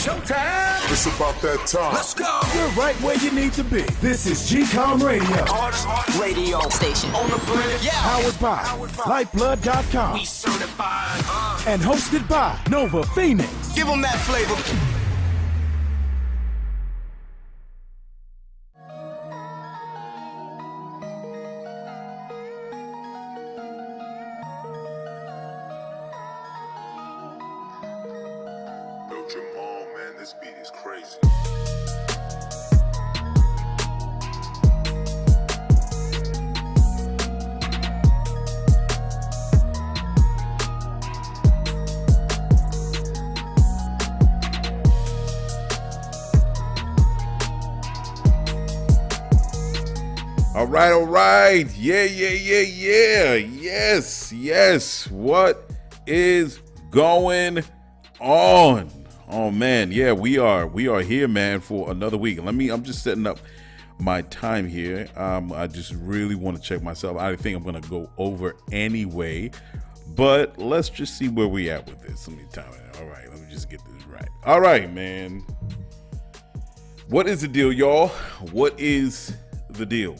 Showtime. It's about that time. Let's go. You're right where you need to be. This is GCOM Radio. Hardest radio station on the planet. Yeah. Powered by Lyfeblood.com. We certified. And hosted by Nova Phoenix. Give them that flavor. This beat is crazy. All right. Yeah. Yes. What is going on? Oh man, yeah, we are here, man, for another week. I'm just setting up my time here. I just really want to check myself. I think I'm gonna go over anyway, but let's just see where we at with this. Let me time it. All right, let me just get this right. All right, man. What is the deal, y'all? What is the deal?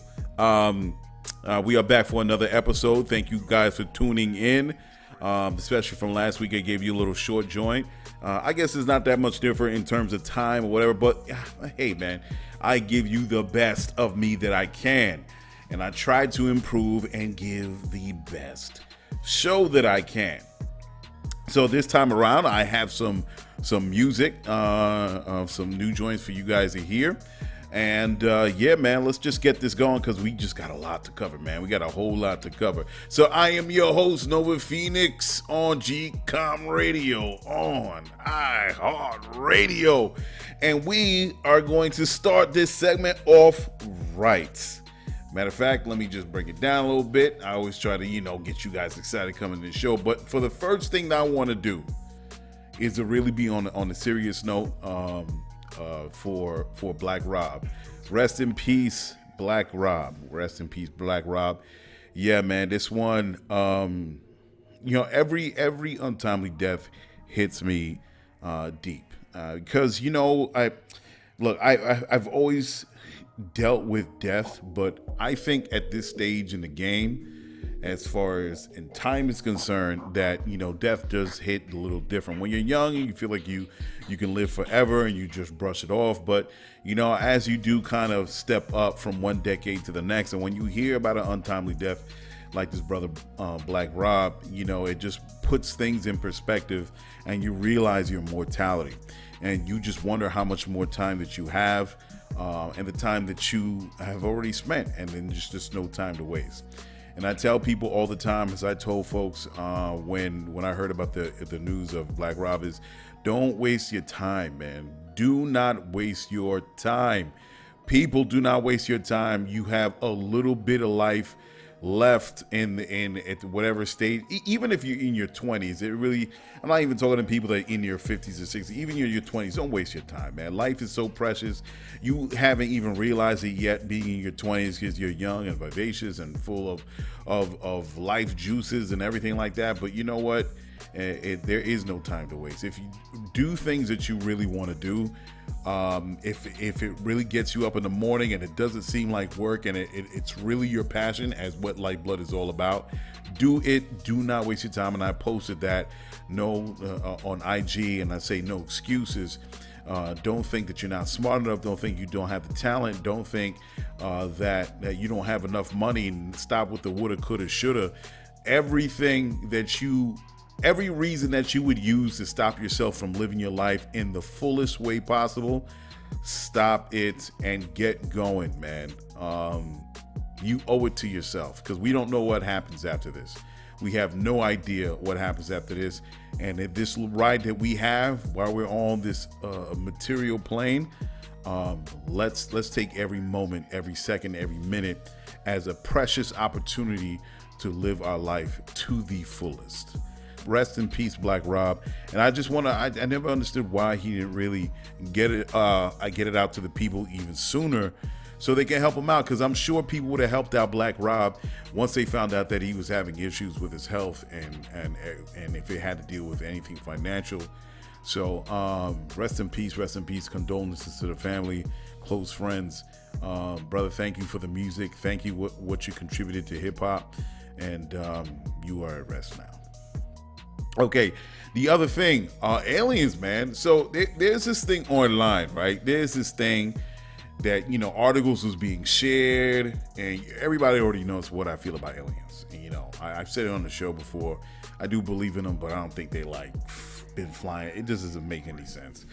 We are back for another episode. Thank you guys for tuning in, especially from last week. I gave you a little short joint. I guess it's not that much different in terms of time or whatever, but hey, man, I give you the best of me that I can, and I try to improve and give the best show that I can. So this time around, I have some music, some new joints for you guys to hear. And yeah, man, let's just get this going because we just got a lot to cover, man. We got a whole lot to cover. So I am your host, Nova Phoenix, on GCOM Radio, on iHeartRadio. And we are going to start this segment off right. Matter of fact, let me just break it down a little bit. I always try to, get you guys excited coming to the show. But for the first thing that I want to do is to really be on a serious note. For Black Rob. Rest in peace, Black Rob. Rest in peace, Black Rob. Yeah, man, this one, every untimely death hits me deep. Because, I've always dealt with death, but I think at this stage in the game, as far as in time is concerned, that death does hit a little different. When you're young, you feel like you can live forever and you just brush it off. But as you do kind of step up from one decade to the next, and when you hear about an untimely death like this brother Black Rob, it just puts things in perspective, and you realize your mortality, and you just wonder how much more time that you have, and the time that you have already spent, and then just no time to waste. And I tell people all the time, as I told folks when I heard about the news of Black Rob, is don't waste your time, man. Do not waste your time. People, do not waste your time. You have a little bit of life left at whatever stage, even if you're in your 20s. I'm not even talking to people that are in your 50s or 60s. Even in your 20s, don't waste your time, man. Life is so precious. You haven't even realized it yet, being in your 20s, because you're young and vivacious and full of life juices and everything like that. But you know what? There is no time to waste. If you do things that you really want to do, if it really gets you up in the morning and it doesn't seem like work, and it's really your passion, as what Lyfeblood is all about, do it. Do not waste your time. And I posted that on IG, and I say no excuses. Don't think that you're not smart enough. Don't think you don't have the talent. Don't think that you don't have enough money, and stop with the woulda, coulda, shoulda. Every reason that you would use to stop yourself from living your life in the fullest way possible, stop it and get going, man. You owe it to yourself, because we don't know what happens after this. We have no idea what happens after this. And if this ride that we have while we're on this material plane, let's take every moment, every second, every minute as a precious opportunity to live our life to the fullest. Rest in peace, Black Rob. And I just want to, I never understood why he didn't really get it out to the people even sooner, so they can help him out. Because I'm sure people would have helped out Black Rob once they found out that he was having issues with his health, and if it had to deal with anything financial. So rest in peace, condolences to the family, close friends. Brother, thank you for the music. Thank you what you contributed to hip hop, and you are at rest now. Okay, the other thing, aliens, man. So there's this thing online, right? There's this thing that, you know, articles was being shared, and everybody already knows what I feel about aliens. And, you know, I've said it on the show before. I do believe in them, but I don't think they like been flying. It just doesn't make any sense.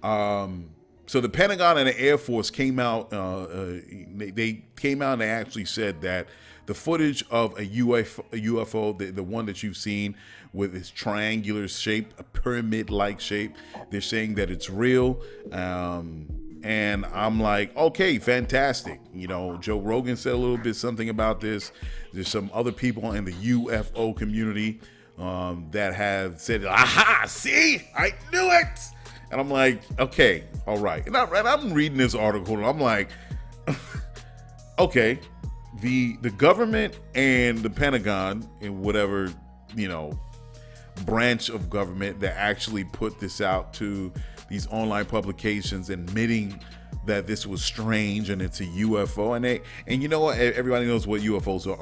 So the Pentagon and the Air Force came out. They came out and they actually said that the footage of a UFO, the one that you've seen with its triangular shape, a pyramid-like shape, they're saying that it's real. And I'm like, okay, fantastic. You know, Joe Rogan said a little bit something about this. There's some other people in the UFO community that have said, aha, see, I knew it. And I'm like, okay, all right. And I'm reading this article and I'm like, okay, the government and the Pentagon and whatever, you know, branch of government that actually put this out to these online publications admitting that this was strange and it's a UFO, and you know what, everybody knows what UFOs are,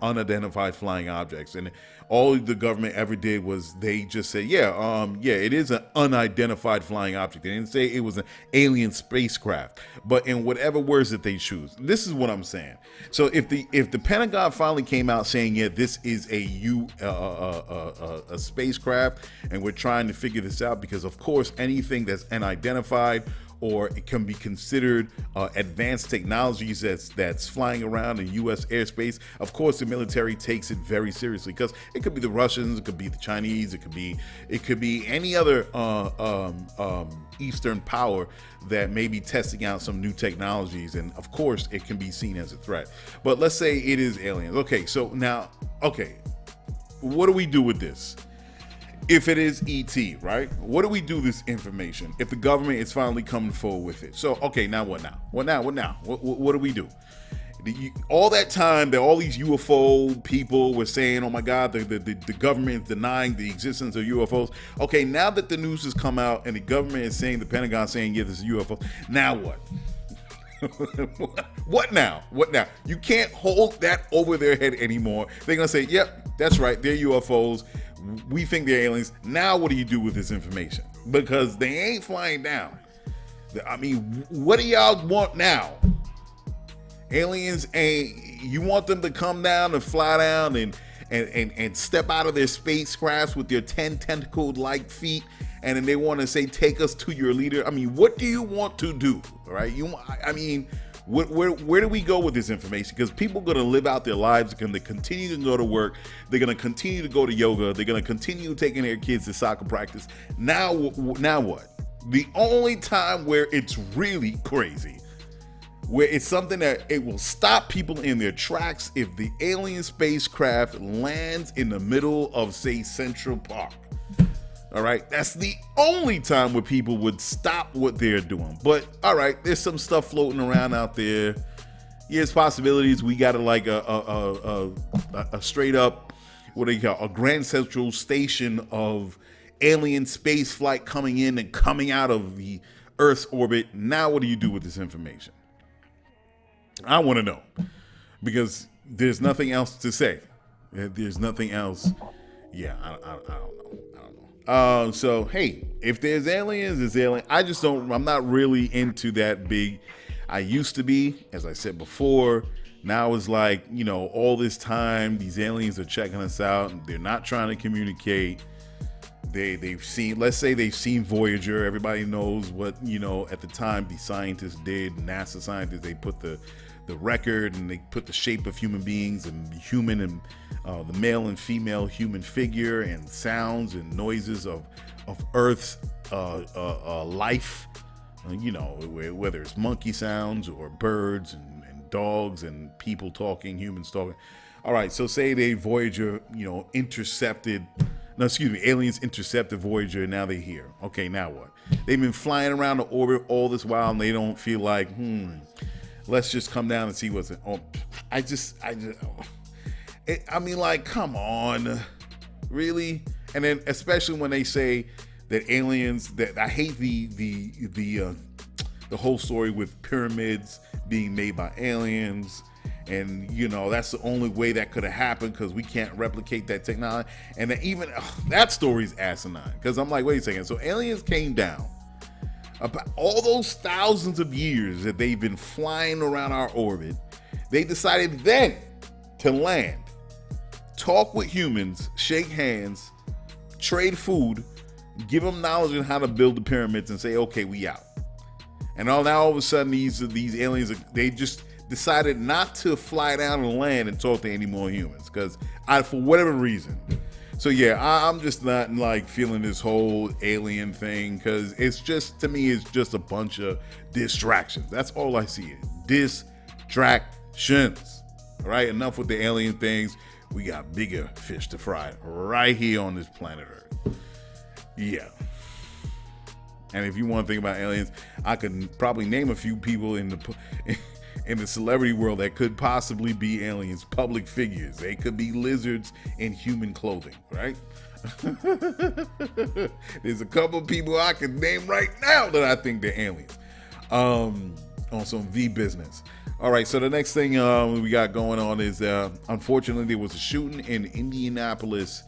unidentified flying objects, and all the government ever did was they just say, yeah, it is an unidentified flying object. They didn't say it was an alien spacecraft, but in whatever words that they choose. This is what I'm saying. So if the Pentagon finally came out saying, yeah, this is a spacecraft, and we're trying to figure this out, because of course anything that's unidentified or it can be considered advanced technologies that's flying around in U.S. airspace. Of course, the military takes it very seriously, because it could be the Russians, it could be the Chinese, it could be any other Eastern power that may be testing out some new technologies, and of course, it can be seen as a threat. But let's say it is aliens. Okay, so now, what do we do with this? If it is ET, right? What do we do with this information if the government is finally coming forward with it? So, okay, now what now? What do we do? All that time that all these UFO people were saying, oh my God, the government is denying the existence of UFOs. Okay, now that the news has come out and the government is saying, the Pentagon saying, yeah, this is UFO. Now what? What now? You can't hold that over their head anymore. They're going to say, yep, that's right, they're UFOs. We think they're aliens. Now what do you do with this information? Because they ain't flying down. I mean, what do y'all want now? Aliens ain't, you want them to come down and fly down and step out of their spacecrafts with their 10 tentacled-like feet, and then they want to say, take us to your leader. I mean, what do you want to do? Right? Where do we go with this information? Because people are going to live out their lives. They're going to continue to go to work. They're going to continue to go to yoga. They're going to continue taking their kids to soccer practice. Now what? The only time where it's really crazy, where it's something that it will stop people in their tracks, if the alien spacecraft lands in the middle of, say, Central Park. All right, that's the only time where people would stop what they're doing. But all right, there's some stuff floating around out there. Yes, possibilities. We got like a straight up, what do you call, a Grand Central Station of alien space flight coming in and coming out of the Earth's orbit. Now, what do you do with this information? I want to know, because there's nothing else to say. There's nothing else. Yeah, I don't know. So hey, if there's aliens, it's alien. I'm not really into that big. I used to be, as I said before. Now it's like, you know, all this time these aliens are checking us out and they're not trying to communicate. They've seen, let's say they've seen Voyager. Everybody knows what, you know, at the time the scientists did, NASA scientists, they put the record and they put the shape of human beings and human and the male and female human figure and sounds and noises of Earth's life, you know, whether it's monkey sounds or birds and dogs and people talking, humans talking. All right, so say they Voyager, you know, aliens intercepted Voyager, and now they're here. Okay, now what? They've been flying around the orbit all this while and they don't feel like, let's just come down and see what's it. I mean, like, come on, really? And then especially when they say that aliens, that I hate the whole story with pyramids being made by aliens. And, you know, that's the only way that could have happened because we can't replicate that technology. And then even that story's asinine because I'm like, wait a second. So aliens came down. About all those thousands of years that they've been flying around our orbit, they decided then to land, talk with humans, shake hands, trade food, give them knowledge on how to build the pyramids and say, okay, we out. And now all of a sudden these aliens, they just decided not to fly down and land and talk to any more humans because for whatever reason. So yeah, I'm just not like feeling this whole alien thing because it's just, to me, it's just a bunch of distractions. That's all I see. Distractions. All right, enough with the alien things. We got bigger fish to fry right here on this planet Earth. Yeah. And if you want to think about aliens, I could probably name a few people in the celebrity world that could possibly be aliens, public figures. They could be lizards in human clothing, right? There's a couple of people I can name right now that I think they're aliens. On some V business. All right, so the next thing we got going on is, unfortunately, there was a shooting in Indianapolis,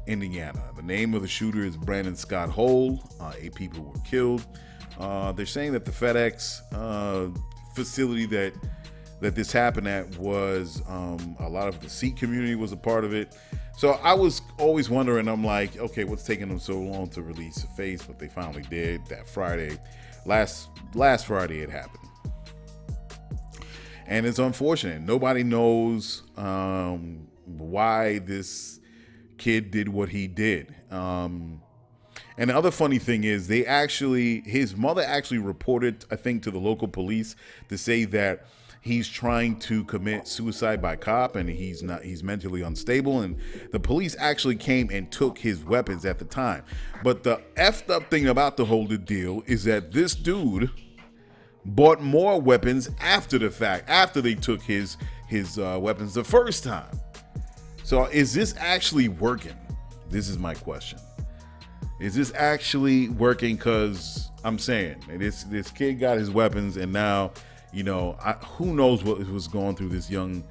Indiana. The name of the shooter is Brandon Scott Hole. 8 people were killed. They're saying that the FedEx facility that this happened at was a lot of the Sikh community was a part of it. So I was always wondering, I'm like, okay, what's taking them so long to release the face? But they finally did that Friday. Last Friday it happened. And it's unfortunate. Nobody knows why this kid did what he did. And the other funny thing is his mother actually reported, I think, to the local police to say that he's trying to commit suicide by cop and he's mentally unstable. And the police actually came and took his weapons at the time. But the effed up thing about the whole deal is that this dude bought more weapons after the fact, after they took his weapons the first time. So is this actually working? This is my question. Is this actually working? Because I'm saying this kid got his weapons, and now, you know, who knows what was going through this young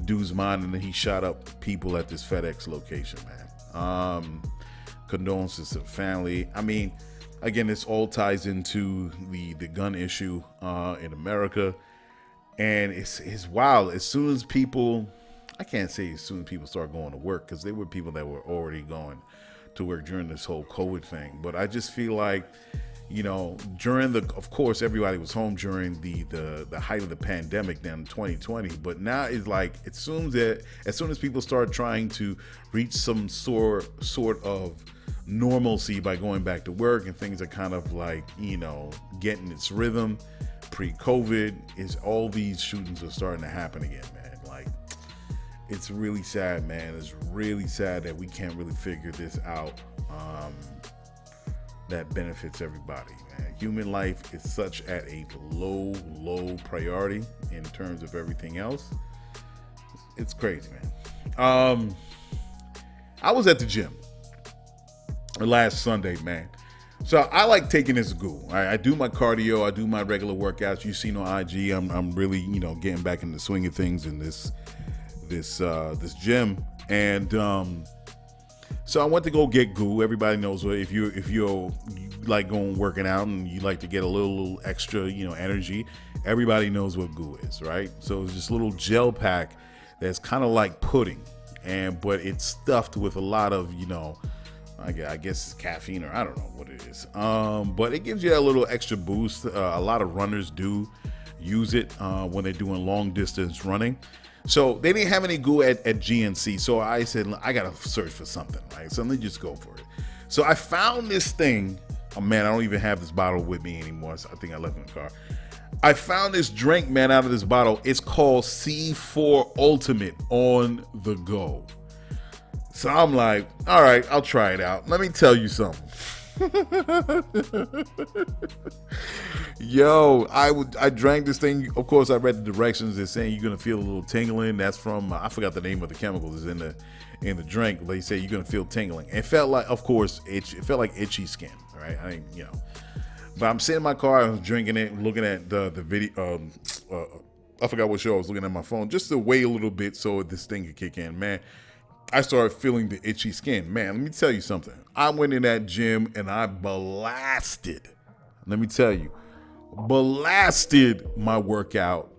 dude's mind, and then he shot up people at this FedEx location, man. Condolences to the family. I mean, again, this all ties into the gun issue in America, and it's wild. As soon as people, I can't say as soon as people start going to work, because there were people that were already going to work during this whole COVID thing. But I just feel like, you know, of course, everybody was home during the height of the pandemic then in 2020. But now it's like, as soon as people start trying to reach some sort of normalcy by going back to work and things are kind of like, you know, getting its rhythm pre-COVID, is all these shootings are starting to happen again, man. Like, it's really sad, man. It's really sad that we can't really figure this out that benefits everybody, man. Human life is such at a low priority in terms of everything else. It's crazy, man. I was at the gym last Sunday, man. So I like taking this goo. I do my cardio. I do my regular workouts. You see on IG, I'm really, you know, getting back in the swing of things in this gym. And so I went to go get goo. Everybody knows if you like going working out and you like to get a little extra, you know, energy, everybody knows what goo is, right? So it's this little gel pack that's kind of like pudding, but it's stuffed with a lot of, you know, I guess it's caffeine, or I don't know what it is. But it gives you a little extra boost. A lot of runners do use it when they're doing long distance running. So they didn't have any goo at GNC. So I said, I got to search for something, right? So let me just go for it. So I found this thing. Oh, man, I don't even have this bottle with me anymore. So I think I left it in the car. I found this drink, man, out of this bottle. It's called C4 Ultimate on the go. So I'm like, all right, I'll try it out. Let me tell you something. Yo, I drank this thing. Of course, I read the directions. They're saying you're gonna feel a little tingling. That's from I forgot the name of the chemicals is in the drink. They say you're gonna feel tingling. It felt like, of course, it felt like itchy skin. right? I ain't, but I'm sitting in my car, I was drinking it, looking at the video. I forgot what show I was looking at my phone, just to wait a little bit so this thing could kick in. Man, I started feeling the itchy skin. Man, let me tell you something. I went in that gym and I blasted. Let me tell you, blasted my workout.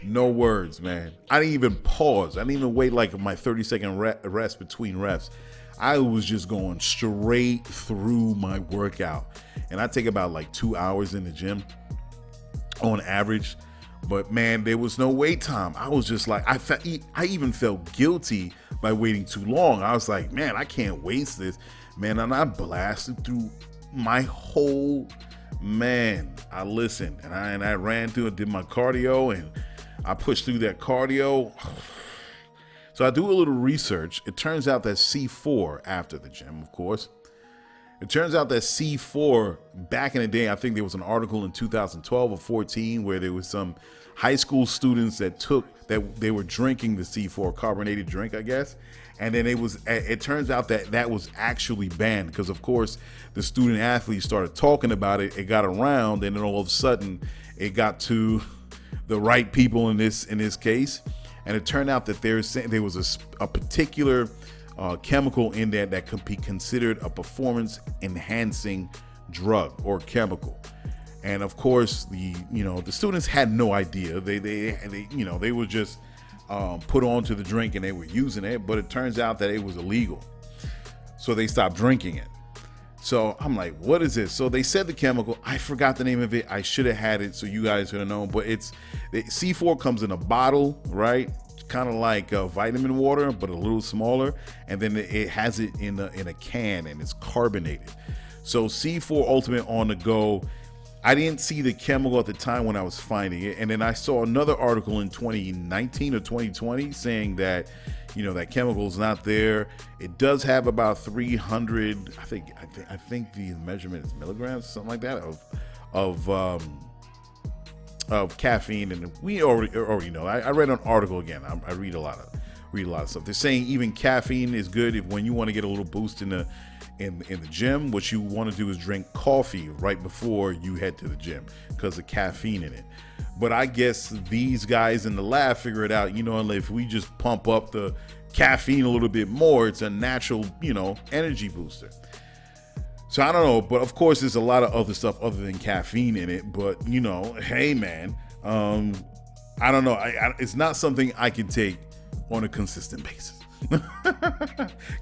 No words, man. I didn't even pause. I didn't even wait like my 30-second rest between reps. I was just going straight through my workout. And I take about like 2 hours in the gym on average. But man, there was no wait time. I was just like, I even felt guilty by waiting too long. I was like, man, I can't waste this. Man, and I blasted through my whole, I listened and I ran through and did my cardio and I pushed through that cardio. So I do a little research. It turns out that C4, after the gym, of course, it turns out that C4, back in the day, I think there was an article in 2012 or 14 where there was some high school students that they were drinking the C4 carbonated drink, I guess. And then it turns out that was actually banned because, of course, the student athletes started talking about it. It got around, and then all of a sudden, it got to the right people in this case. And it turned out that there was a particular chemical in there that could be considered a performance enhancing drug or chemical. And of course, the students had no idea. They were just put onto the drink and they were using it, but it turns out that it was illegal. So they stopped drinking it. So I'm like, what is this? So they said the chemical. I forgot the name of it. I should have had it so you guys would have known. But C4 comes in a bottle, right? Kind of like vitamin water, but a little smaller. And then it has it in a can and it's carbonated. So C4 Ultimate on the go. I didn't see the chemical at the time when I was finding it. And then I saw another article in 2019 or 2020 saying that, that chemical is not there. It does have about 300, I think the measurement is milligrams, something like that, of caffeine. And we already know. I read an article again. I read a lot of stuff. They're saying even caffeine is good when you want to get a little boost in the gym. What you want to do is drink coffee right before you head to the gym because of caffeine in it. But I guess these guys in the lab figure it out, if we just pump up the caffeine a little bit more, it's a natural, energy booster. So I don't know, but of course there's a lot of other stuff other than caffeine in it. But hey man, I don't know. It's not something I can take on a consistent basis.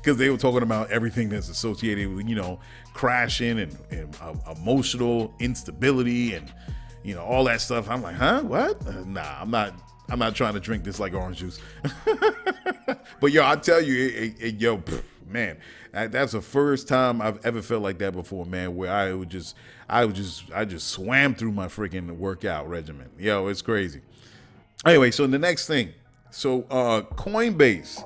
Because they were talking about everything that's associated with, crashing and emotional instability and, all that stuff. I'm like, huh? What? Nah, I'm not trying to drink this like orange juice. But I tell you, man, that's the first time I've ever felt like that before, man, where I just swam through my freaking workout regimen. It's crazy. Anyway, so the next thing. So Coinbase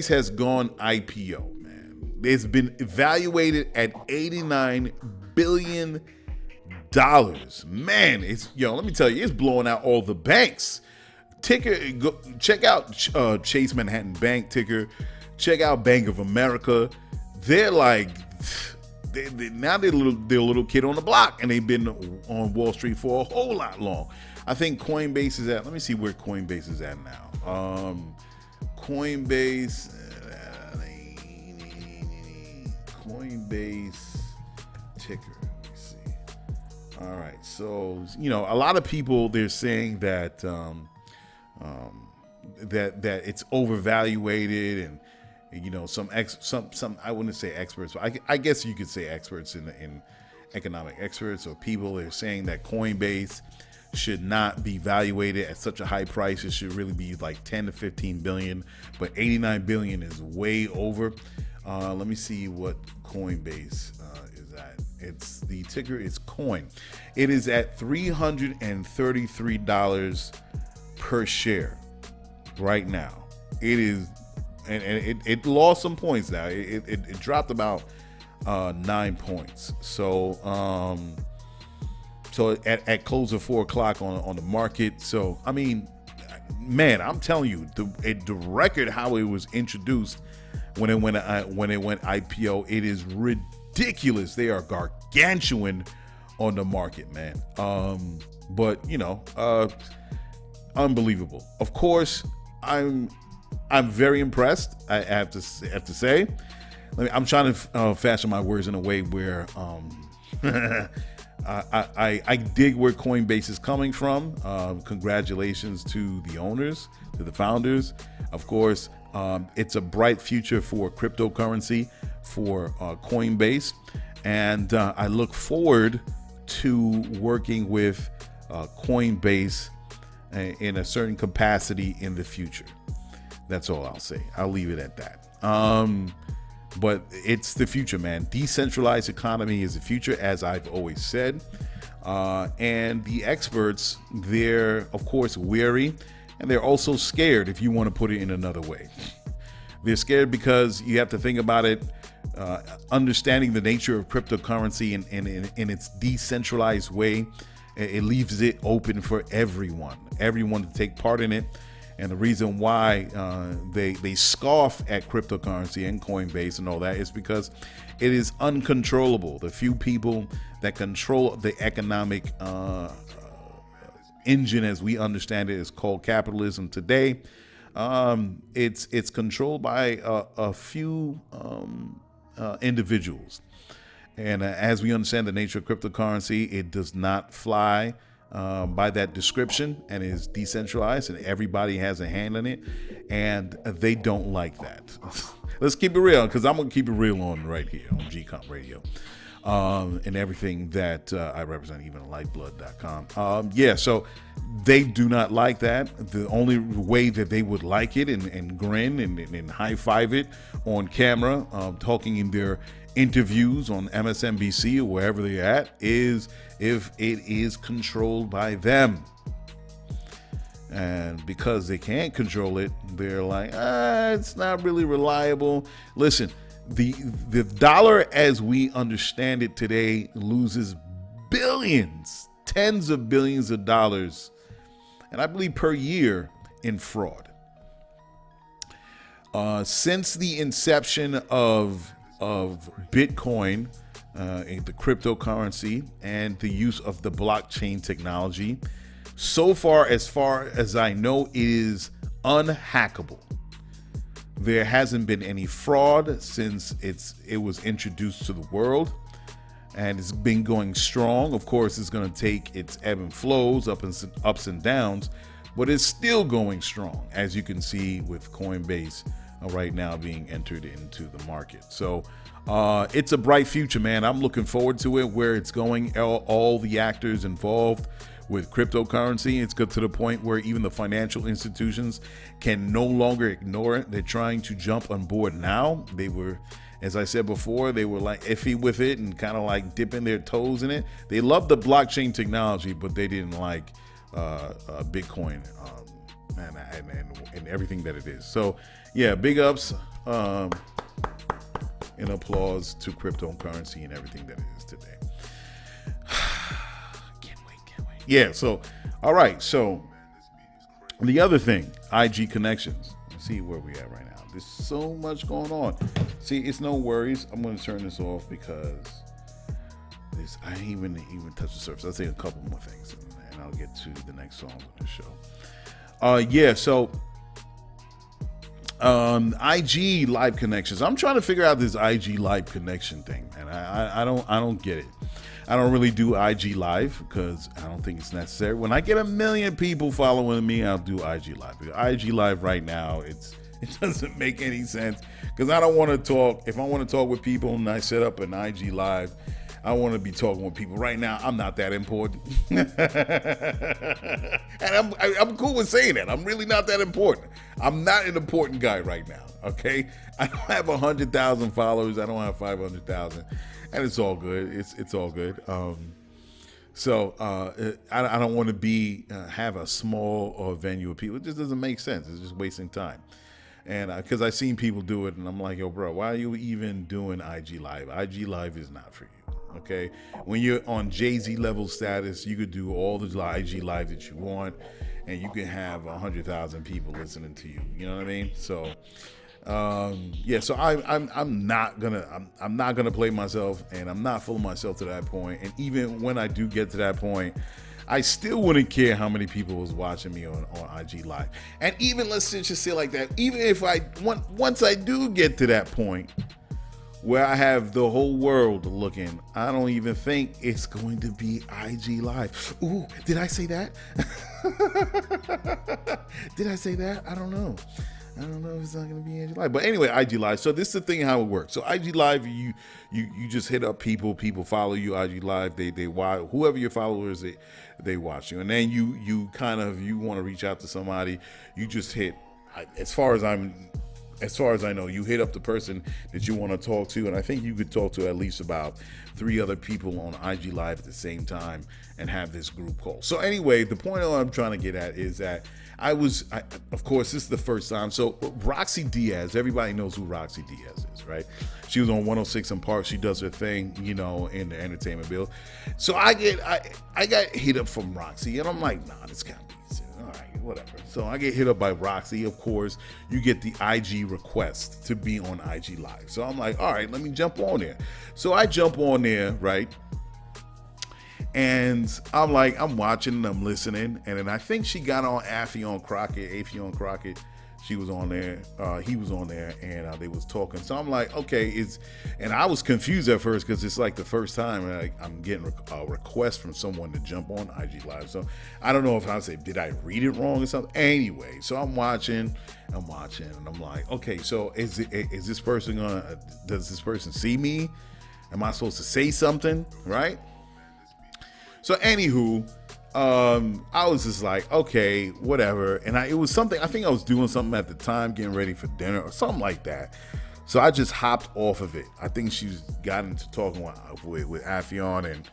has gone IPO, man. It's been evaluated at $89 billion. Man, let me tell you, it's blowing out all the banks. Check out Chase Manhattan Bank ticker. Check out Bank of America. They're like, they're a little kid on the block, and they've been on Wall Street for a whole lot long. I think Coinbase is at, let me see where Coinbase is at now. Coinbase ticker. Let me see. All right, so a lot of people, they're saying that that it's overvaluated, and some I wouldn't say experts, but I guess you could say experts in economic experts or people, they're saying that Coinbase should not be valuated at such a high price. It should really be like 10 to 15 billion, but 89 billion is way over. Let me see what Coinbase is at. The ticker is Coin. It is at $333 per share right now. It is, and it lost some points now. It dropped about 9 points. So at close of 4 o'clock on the market. So I mean, man, I'm telling you, the record how it was introduced when it went IPO, it is ridiculous. They are gargantuan on the market, man. But unbelievable. Of course, I'm very impressed. I have to say. I'm trying to fashion my words in a way where I dig where Coinbase is coming from. Congratulations to the owners, to the founders. Of course, it's a bright future for cryptocurrency, for Coinbase, and I look forward to working with Coinbase in a certain capacity in the future. That's all I'll say. I'll leave it at that. But it's the future, man. Decentralized economy is the future, as I've always said. And the experts, they're, of course, wary, and they're also scared, if you want to put it in another way. They're scared because you have to think about it, understanding the nature of cryptocurrency in its decentralized way. It leaves it open for everyone to take part in it. And the reason why they scoff at cryptocurrency and Coinbase and all that is because it is uncontrollable. The few people that control the economic engine as we understand it is called capitalism today. It's controlled by a few individuals. And as we understand the nature of cryptocurrency, it does not fly by that description and is decentralized, and everybody has a hand in it, and they don't like that. Let's keep it real, because I'm going to keep it real on right here on GCOM Radio and everything that I represent, even Lyfeblood.com. So they do not like that. The only way that they would like it and grin and high-five it on camera, talking in their interviews on MSNBC or wherever they're at, is if it is controlled by them. And because they can't control it, they're like, it's not really reliable. Listen, the dollar as we understand it today loses billions, tens of billions of dollars, and I believe per year, in fraud. Since the inception of Bitcoin, the cryptocurrency, and the use of the blockchain technology, so far as I know, it is unhackable. There hasn't been any fraud since it was introduced to the world, and it's been going strong. Of course, it's going to take its ebb and flows, ups and downs, but it's still going strong, as you can see with Coinbase right now being entered into the market. So it's a bright future, man. I'm looking forward to it, where it's going. All the actors involved with cryptocurrency, it's good to the point where even the financial institutions can no longer ignore it. They're trying to jump on board now. They were, as I said before, they were like iffy with it and kind of like dipping their toes in it. They loved the blockchain technology, but they didn't like Bitcoin and everything that it is. So yeah, big ups and applause to cryptocurrency and everything that it is today. Can't wait. Yeah, so all right, so the other thing, IG connections. Let's see where we at right now. There's so much going on. See, it's no worries. I'm going to turn this off because I ain't even touched the surface. I'll say a couple more things and I'll get to the next song on the show. So IG live connections. I'm trying to figure out this IG live connection thing, and I don't get it. I don't really do IG live because I don't think it's necessary. When I get 1 million people following me, I'll do IG live. Because IG live right now, it doesn't make any sense, because I don't want to talk. If I want to talk with people and I set up an IG live, I want to be talking with people. Right now, I'm not that important. And I'm cool with saying that. I'm really not that important. I'm not an important guy right now, okay? I don't have 100,000 followers. I don't have 500,000. And it's all good. It's all good. So I don't want to have a small venue of people. It just doesn't make sense. It's just wasting time. And because I've seen people do it, and I'm like, yo, bro, why are you even doing IG Live? IG Live is not for you, okay? When you're on Jay-Z level status, you could do all the IG Live that you want, and you can have 100,000 people listening to you. You know what I mean? So, yeah. So I'm not gonna play myself, and I'm not fooling myself to that point. And even when I do get to that point, I still wouldn't care how many people was watching me on IG Live. And even, let's just say like that, even if once I do get to that point where I have the whole world looking, I don't even think it's going to be IG Live. Ooh, did I say that? Did I say that? I don't know. I don't know if it's not going to be IG Live. But anyway, IG Live. So this is the thing how it works. So IG Live, you just hit up people follow you. IG Live, they watch, whoever your followers, they watch you. And then you want to reach out to somebody, you just hit, as far as I know, you hit up the person that you want to talk to, and I think you could talk to at least about 3 other people on IG Live at the same time and have this group call. So anyway, the point I'm trying to get at is that of course, this is the first time. So Roxy Diaz, everybody knows who Roxy Diaz is, right? She was on 106 in Park. She does her thing, in the entertainment bill. So I got hit up from Roxy, and I'm like, nah, this can't be. All right, whatever. So I get hit up by Roxy. Of course, you get the IG request to be on IG Live. So I'm like, all right, let me jump on there. So I jump on there, right? And I'm watching and I'm listening. And then I think she got on Affion Crockett. She was on there. He was on there, and they was talking. So I'm like, okay, and I was confused at first because it's like the first time I'm getting a request from someone to jump on IG Live. So I don't know if I say, did I read it wrong or something? Anyway, so I'm watching, and I'm like, okay, so is this person does this person see me? Am I supposed to say something, right? So anywho, I was just like, okay, whatever. And it was something, I think I was doing something at the time, getting ready for dinner or something like that. So I just hopped off of it. I think she got into talking with Affion, and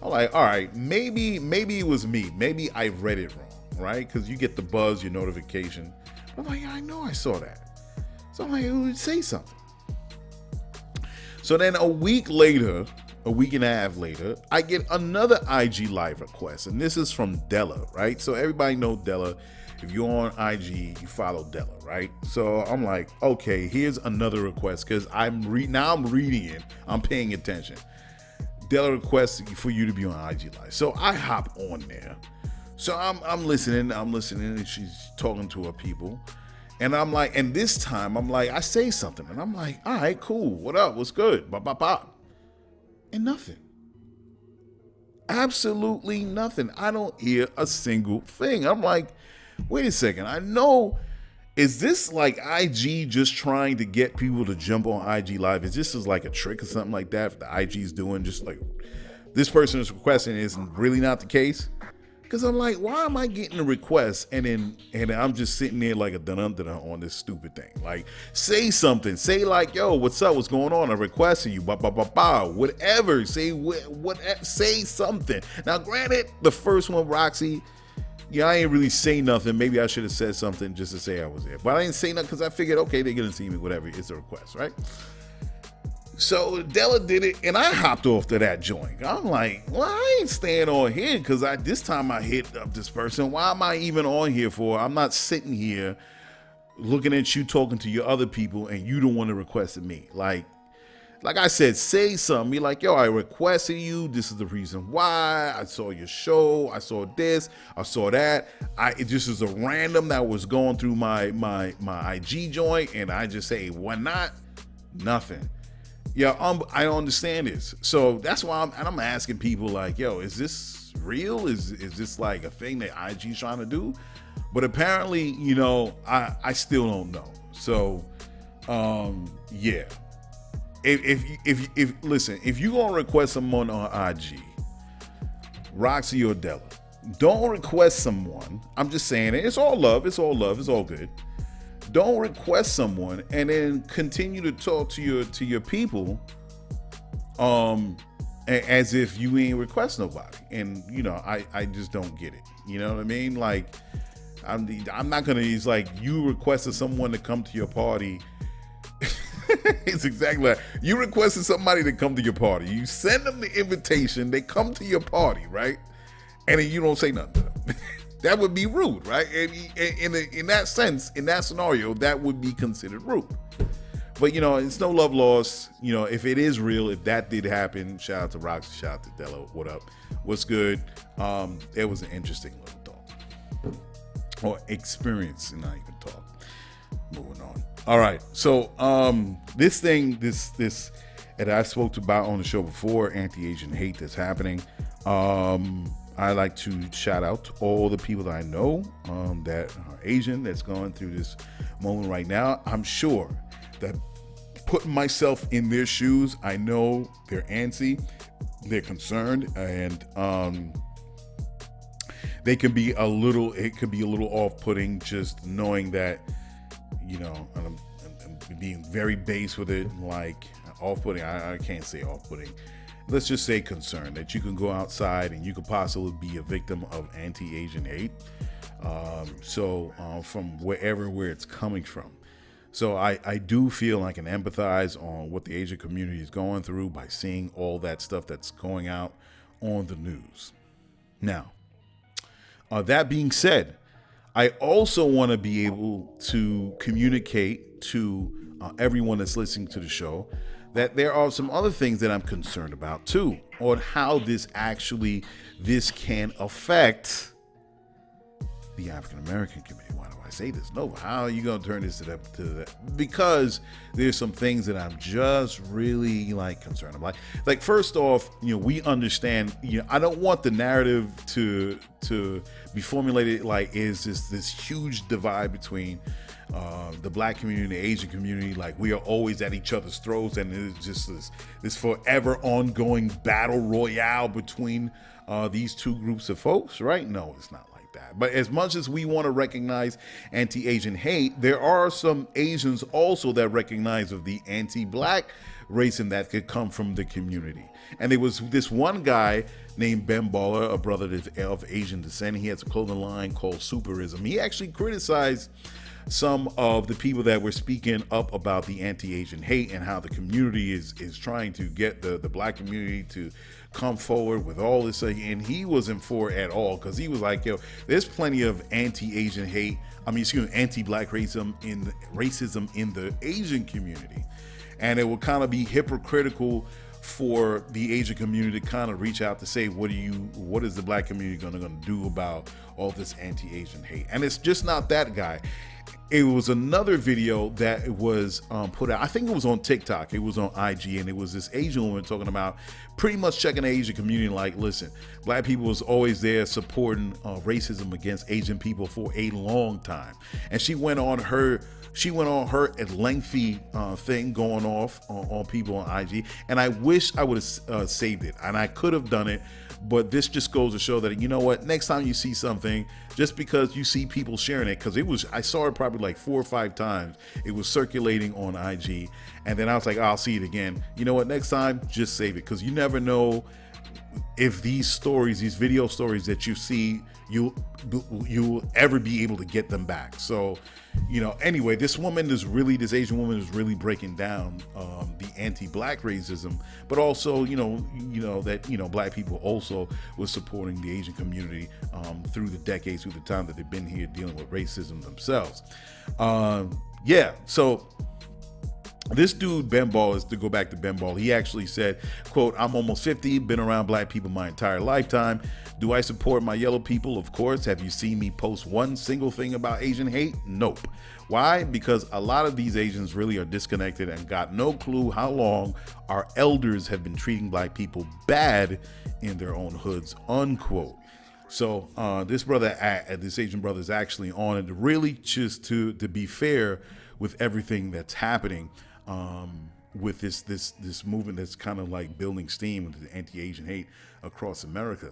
I'm like, all right, maybe it was me. Maybe I read it wrong, right? Because you get the buzz, your notification. I'm like, yeah, I know I saw that. So I'm like, it would say something. So then a week and a half later, I get another IG Live request, and this is from Della, right? So everybody knows Della. If you're on IG, you follow Della, right? So I'm like, okay, here's another request, because I'm reading it, I'm paying attention. Della requests for you to be on IG Live. So I hop on there. So I'm listening, and she's talking to her people. And I'm like, and this time I'm like, I say something, and I'm like, all right, cool, what up, what's good, bop. And nothing. Absolutely nothing. I don't hear a single thing. I'm like, wait a second. I know, is this like IG just trying to get people to jump on IG Live? Is this like a trick or something like that the IG's doing, just like this person is requesting isn't really not the case? Because I'm like, why am I getting a request and I'm just sitting there like a dun-dun-dun on this stupid thing? Like, say something. Say like, yo, what's up? What's going on? I'm requesting you. Whatever. Say something. Now, granted, the first one, Roxy, yeah, I ain't really say nothing. Maybe I should have said something just to say I was there. But I didn't say nothing because I figured, okay, they're going to see me, whatever. It's a request, right? So Della did it, and I hopped off to that joint. I'm like, well, I ain't staying on here because this time I hit up this person. Why am I even on here for? I'm not sitting here looking at you talking to your other people, and you don't want to request me. Like I said, say something. Be like, yo, I requested you. This is the reason why. I saw your show. I saw this. I saw that. It just is a random that was going through my IG joint, and I just say, why not? Nothing. Yeah, I don't understand this. So that's why I'm asking people like, yo, is this real? Is this like a thing that IG's trying to do? But apparently, I still don't know. So, yeah. If listen, if you gonna request someone on IG, Roxy or Della, don't request someone. I'm just saying it. It's all love. It's all good. Don't request someone and then continue to talk to your people as if you ain't request nobody. And I just don't get it. You know what I mean? Like I'm not gonna use like you requested someone to come to your party. It's exactly like you requested somebody to come to your party. You send them the invitation, they come to your party, right? And then you don't say nothing to them. That would be rude, right? And in that sense, in that scenario, that would be considered rude. But, it's no love lost. If it is real, if that did happen, shout out to Roxy, shout out to Della. What up? What's good? It was an interesting little talk. Or experience, not even talk. Moving on. All right. So this thing, this that I spoke about on the show before, anti-Asian hate that's happening. I like to shout out to all the people that I know that are Asian that's going through this moment right now. I'm sure that putting myself in their shoes, I know they're antsy, they're concerned, and it could be a little off-putting just knowing that, I'm being very base with it, like off-putting. I can't say off-putting. Let's just say concerned that you can go outside and you could possibly be a victim of anti-Asian hate. From where it's coming from. So I do feel like I can empathize on what the Asian community is going through by seeing all that stuff that's going out on the news. Now, that being said, I also want to be able to communicate to everyone that's listening to the show that there are some other things that I'm concerned about too, on how this can affect the African American community. Why do I say this? No, how are you going to turn this to that? Because there's some things that I'm just really concerned about. Like first off, we understand, I don't want the narrative to be formulated like is this huge divide between the black community and the Asian community, like we are always at each other's throats, and it's just this forever ongoing battle royale between these two groups of folks, right? No, it's not like that. But as much as we want to recognize anti-Asian hate, there are some Asians also that recognize of the anti-black racism that could come from the community. And there was this one guy named Ben Baller, a brother of Asian descent. He has a clothing line called Superism. He actually criticized some of the people that were speaking up about the anti-Asian hate and how the community is trying to get the black community to come forward with all this. And he wasn't for it at all, because he was like, there's plenty of anti-Asian hate. Anti-black racism in the Asian community. And it will kind of be hypocritical for the Asian community to kind of reach out to say, what is the black community going to do about all this anti-Asian hate? And it's just not that guy. It was another video that was put out. I think it was on TikTok. It was on IG, and it was this Asian woman talking about pretty much checking the Asian community like, listen, black people was always there supporting racism against Asian people for a long time. And she went on her lengthy thing going off on people on IG. And I wish I would have saved it, and I could have done it. But this just goes to show that, next time you see something, just because you see people sharing it, because I saw it probably like 4 or 5 times. It was circulating on IG. And then I was like, I'll see it again. Next time, just save it, because you never know if these video stories that you see, you'll ever be able to get them back. So, anyway, this Asian woman is really breaking down the anti-black racism, but also, that, black people also was supporting the Asian community through the decades, through the time that they've been here dealing with racism themselves. So this dude, Ben Ball, to go back to Ben Ball, he actually said, quote, "I'm almost 50, been around black people my entire lifetime. Do I support my yellow people? Of course. Have you seen me post one single thing about Asian hate? Nope. Why? Because a lot of these Asians really are disconnected and got no clue how long our elders have been treating black people bad in their own hoods," unquote. So this Asian brother is actually on it, really just to be fair with everything that's happening with this movement that's kind of like building steam with the anti-Asian hate across America.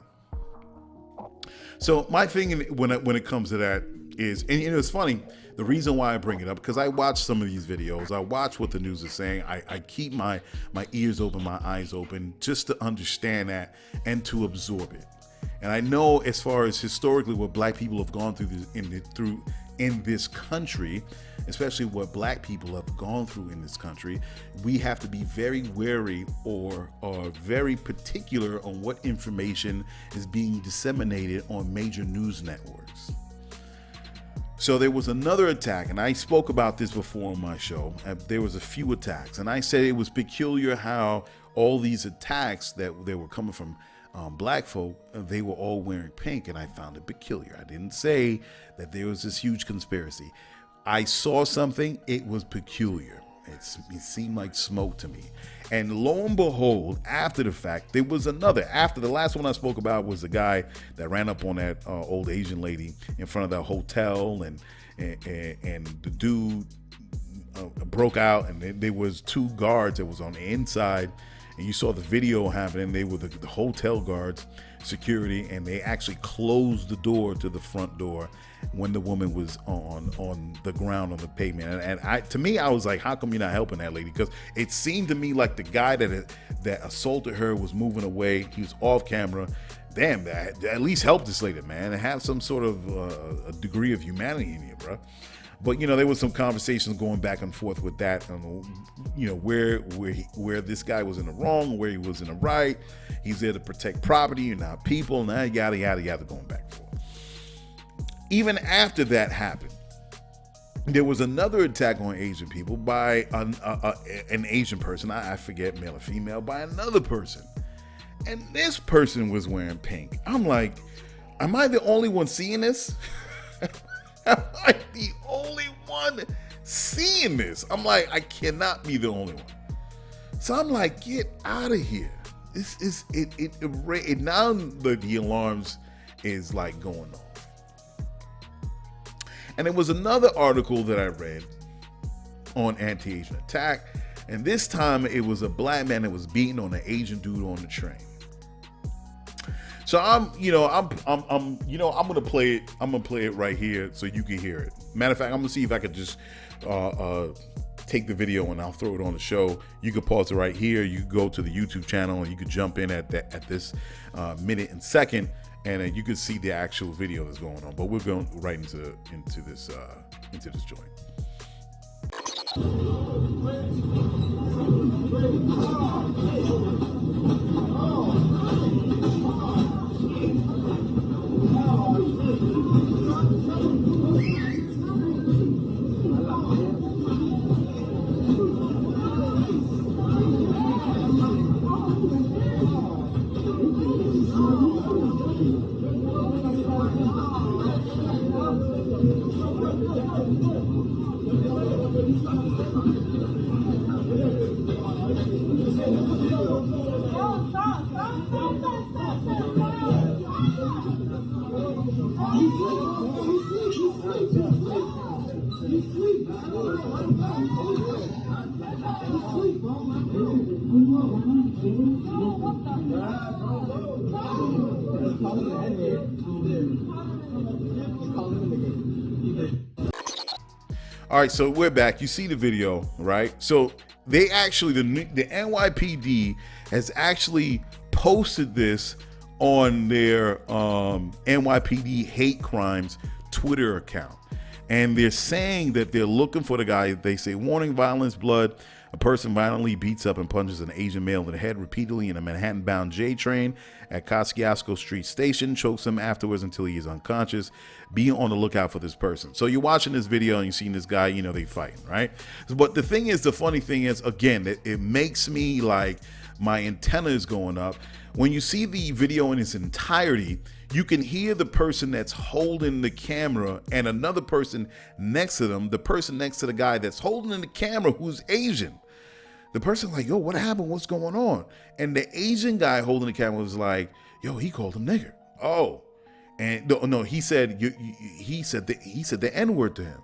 So my thing when it comes to that is, and it's funny, the reason why I bring it up, because I watch some of these videos, I watch what the news is saying, I keep my ears open, my eyes open, just to understand that and to absorb it. And I know as far as historically what black people have gone through in this country, especially what black people have gone through in this country, we have to be very wary or very particular on what information is being disseminated on major news networks. So there was another attack, and I spoke about this before on my show. There was a few attacks, and I said it was peculiar how all these attacks that they were coming from black folk, they were all wearing pink, and I found it peculiar. I didn't say that there was this huge conspiracy. I saw something, it was peculiar. It seemed like smoke to me. And lo and behold, after the fact, there was another. After the last one I spoke about was the guy that ran up on that old Asian lady in front of the hotel, and the dude broke out, and there was two guards that was on the inside, and you saw the video happening. They were the hotel guards, security, and they actually closed the door to the front door when the woman was on the ground on the pavement. And to me, I was like, how come you're not helping that lady? Because it seemed to me like the guy that assaulted her was moving away. He was off camera. Damn, at least help this lady, man, and have some sort of a degree of humanity in you, bro. But there was some conversations going back and forth with that, where this guy was in the wrong, where he was in the right. He's there to protect property and not people, and yada yada yada, going back and forth. Even after that happened, there was another attack on Asian people by an Asian person. I forget, male or female, by another person, and this person was wearing pink. I'm like, am I the only one seeing this? Am I the only one seeing this? I'm like, I cannot be the only one. So I'm like, get out of here. This is it now the alarms is like going off. And there was another article that I read on anti-Asian attack, and this time it was a black man that was beating on an Asian dude on the train. So I'm gonna play it. I'm gonna play it right here so you can hear it. Matter of fact, I'm gonna see if I could just take the video and I'll throw it on the show. You can pause it right here. You can go to the YouTube channel and you can jump in at this minute and second, and you can see the actual video that's going on. But we're going right into this joint. All right, so we're back. You see the video, right? So they actually, the NYPD has actually posted this on their NYPD hate crimes Twitter account. And they're saying that they're looking for the guy. They say, warning, violence, blood. A person violently beats up and punches an Asian male in the head repeatedly in a Manhattan-bound J train at Kosciuszko Street Station, chokes him afterwards until he is unconscious. Be on the lookout for this person. So you're watching this video and you're seeing this guy, they fighting, right? But the funny thing is, again, it makes me like my antenna is going up. When you see the video in its entirety, you can hear the person that's holding the camera and another person next to them, the person next to the guy that's holding the camera who's Asian. The person like, yo, what happened? What's going on? And the Asian guy holding the camera was like, yo, he called him nigger. Oh, and no, he said the N-word to him.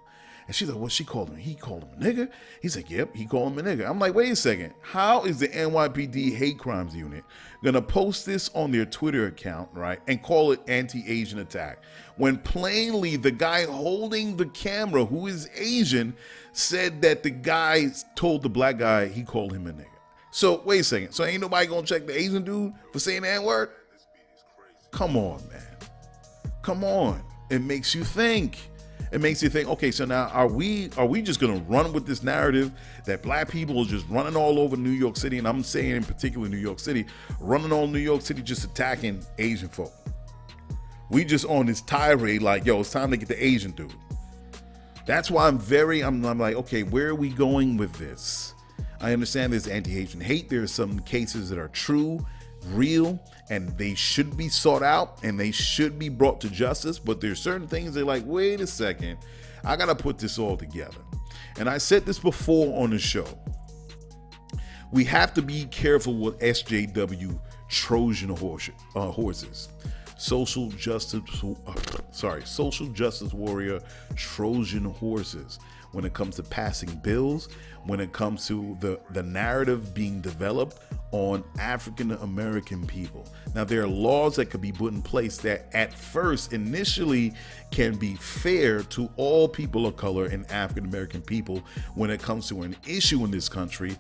And she's like, what she called him? He called him a nigger? He's like, yep, he called him a nigger. I'm like, wait a second. How is the NYPD hate crimes unit gonna post this on their Twitter account, right, and call it anti-Asian attack, when plainly the guy holding the camera, who is Asian, said that the guy told the black guy he called him a nigger? So wait a second. So ain't nobody gonna check the Asian dude for saying the N-word? Come on, man. Come on. It makes you think. It makes you think, okay, so now are we just gonna run with this narrative that black people are just running all over New York City, and I'm saying in particular New York City, running all New York City just attacking Asian folk? We just on this tirade like, yo, it's time to get the Asian dude. That's why I'm like, okay, where are we going with this? I understand there's anti-Asian hate. There are some cases that are true, real, and they should be sought out and they should be brought to justice. But there's certain things they're like, wait a second, I got to put this all together. And I said this before on the show. We have to be careful with SJW Trojan horses. Social justice warrior Trojan horses when it comes to passing bills, when it comes to the narrative being developed on African American people. Now, there are laws that could be put in place that at first initially can be fair to all people of color and African American people when it comes to an issue in this country.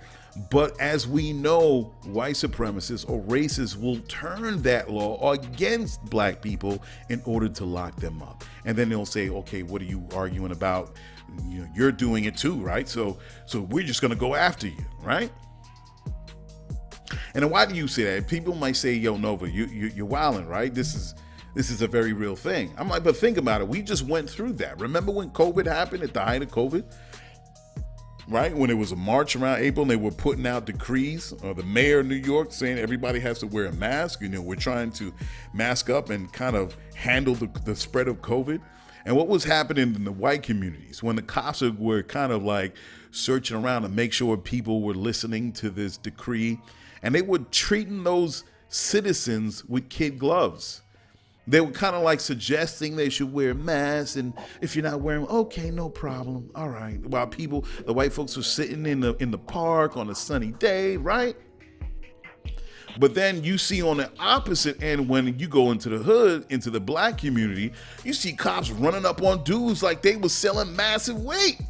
But as we know, white supremacists or racists will turn that law against black people in order to lock them up. And then they'll say, okay, what are you arguing about? You know, you're doing it too, right? So we're just going to go after you, right? And then why do you say that? People might say, yo, Nova, you're wilding, right? This is a very real thing. I'm like, but think about it. We just went through that. Remember when COVID happened, at the height of COVID? Right? When it was a march around April and they were putting out decrees, or the mayor of New York saying everybody has to wear a mask. You know, we're trying to mask up and kind of handle the spread of COVID. And what was happening in the white communities when the cops were kind of like searching around to make sure people were listening to this decree, and they were treating those citizens with kid gloves. They were kind of like suggesting they should wear masks, and if you're not wearing them, okay, no problem, all right. While the white folks were sitting in the park on a sunny day, right? But then you see on the opposite end, when you go into the hood, into the black community, you see cops running up on dudes like they was selling massive weight.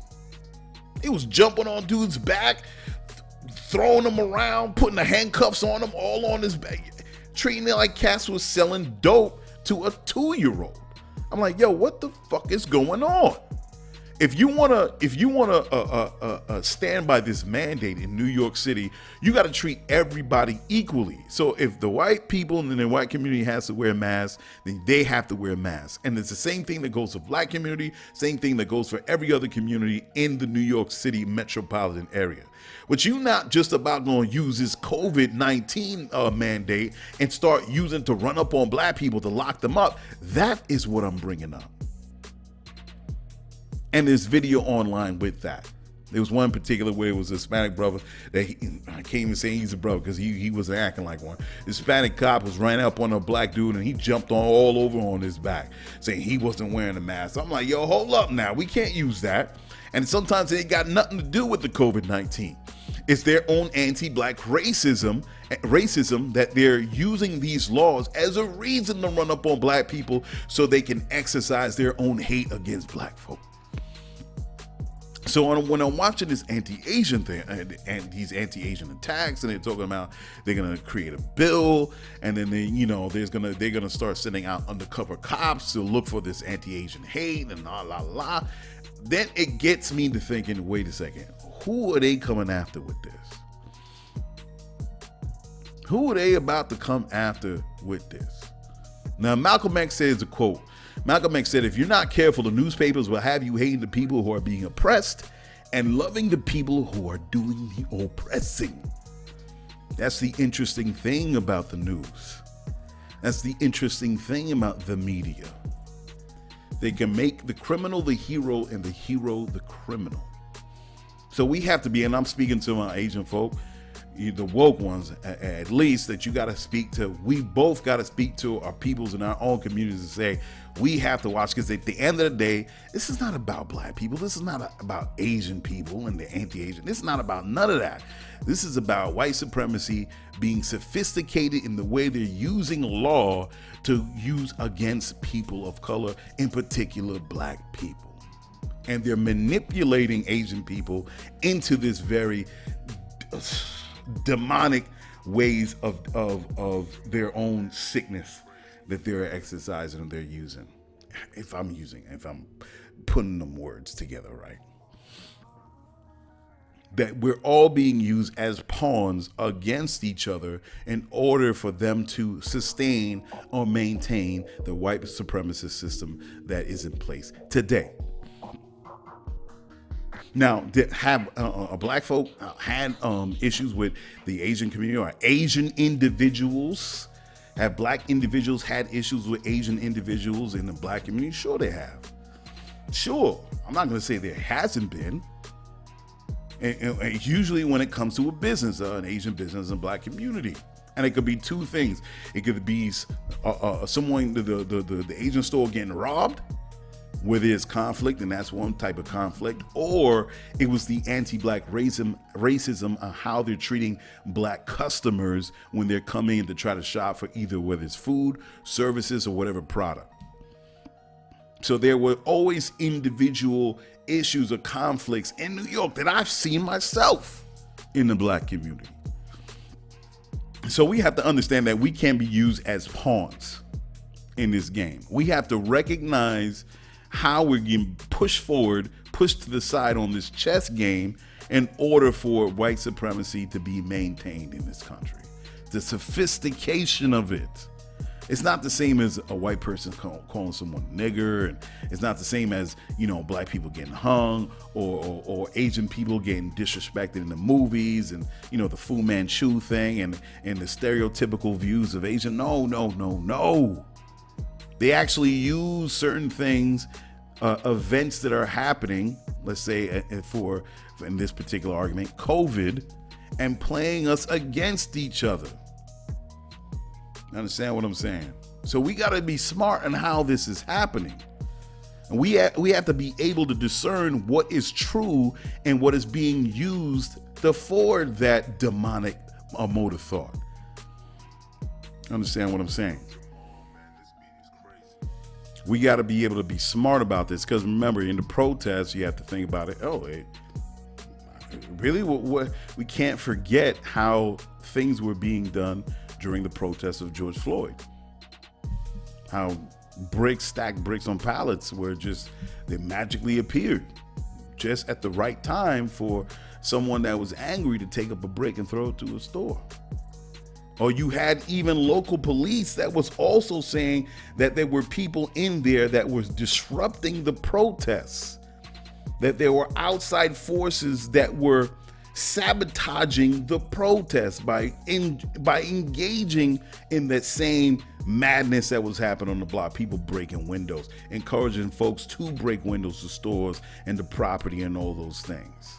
They was jumping on dudes' back, throwing them around, putting the handcuffs on them, all on his back, treating it like cats was selling dope to a 2-year-old. I'm like, yo, what the fuck is going on? If you wanna stand by this mandate in New York City, you got to treat everybody equally. So if the white people in the white community has to wear masks, then they have to wear masks. And it's the same thing that goes for black community, same thing that goes for every other community in the New York City metropolitan area. But you're not just about going to use this COVID-19 mandate and start using to run up on black people to lock them up. That is what I'm bringing up. And there's video online with that. There was one particular where it was a Hispanic brother that I can't even say he's a brother because he wasn't acting like one. Hispanic cop was ran up on a black dude and he jumped all over on his back saying he wasn't wearing a mask. I'm like, yo, hold up now. We can't use that. And sometimes it ain't got nothing to do with the COVID-19. It's their own anti-black racism that they're using these laws as a reason to run up on black people so they can exercise their own hate against black folk. So when I'm watching this anti-Asian thing and these anti-Asian attacks, and they're talking about they're gonna create a bill, and then they're gonna start sending out undercover cops to look for this anti-Asian hate and la. Then it gets me to thinking, wait a second, who are they coming after with this? Who are they about to come after with this? Now, Malcolm X says a quote. Malcolm X said, if you're not careful, the newspapers will have you hating the people who are being oppressed and loving the people who are doing the oppressing. That's the interesting thing about the news. That's the interesting thing about the media. They can make the criminal the hero and the hero the criminal. So we have to be, and I'm speaking to my Asian folk, the woke ones at least, that you got to speak to. We both got to speak to our peoples in our own communities and say, we have to watch, because at the end of the day, this is not about black people. This is not about Asian people and the anti-Asian. This is not about none of that. This is about white supremacy being sophisticated in the way they're using law to use against people of color, in particular black people. And they're manipulating Asian people into this very demonic ways of their own sickness that they're exercising and they're using. If I'm putting them words together right. That we're all being used as pawns against each other in order for them to sustain or maintain the white supremacist system that is in place today. Now, have black folk had issues with the Asian community or Asian individuals? Have black individuals had issues with Asian individuals in the black community? Sure they have. Sure. I'm not going to say there hasn't been. And usually when it comes to a business, an Asian business and black community. And it could be two things. It could be someone, the Asian store getting robbed, where there's conflict, and that's one type of conflict, or it was the anti-black racism on how they're treating black customers when they're coming in to try to shop for either whether it's food, services, or whatever product. So there were always individual issues or conflicts in New York that I've seen myself in the black community. So we have to understand that we can't be used as pawns in this game. We have to recognize how we're getting pushed forward, pushed to the side on this chess game in order for white supremacy to be maintained in this country. The sophistication of it. It's not the same as a white person calling someone nigger, and it's not the same as, black people getting hung or Asian people getting disrespected in the movies and, the Fu Manchu thing and the stereotypical views of Asian. No. They actually use certain things, events that are happening, let's say for in this particular argument, COVID, and playing us against each other. Understand what I'm saying? So we got to be smart on how this is happening. And we have to be able to discern what is true and what is being used to forward that demonic mode of thought. Understand what I'm saying? We got to be able to be smart about this, because remember, in the protests, you have to think about it. Really? What? We can't forget how things were being done during the protests of George Floyd. How stacked bricks on pallets they magically appeared just at the right time for someone that was angry to take up a brick and throw it to a store. Or you had even local police that was also saying that there were people in there that was disrupting the protests, that there were outside forces that were sabotaging the protests by engaging in that same madness that was happening on the block. People breaking windows, encouraging folks to break windows to stores and the property and all those things.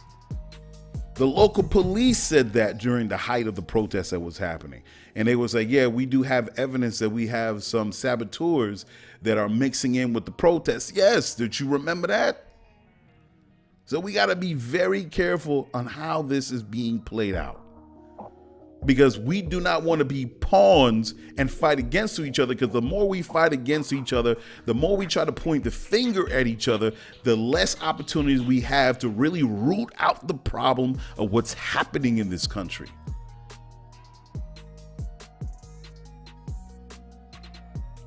The local police said that during the height of the protest that was happening. And they was like, yeah, we do have evidence that we have some saboteurs that are mixing in with the protests. Yes, did you remember that? So we got to be very careful on how this is being played out, because we do not want to be pawns and fight against each other, because the more we fight against each other, the more we try to point the finger at each other, the less opportunities we have to really root out the problem of what's happening in this country.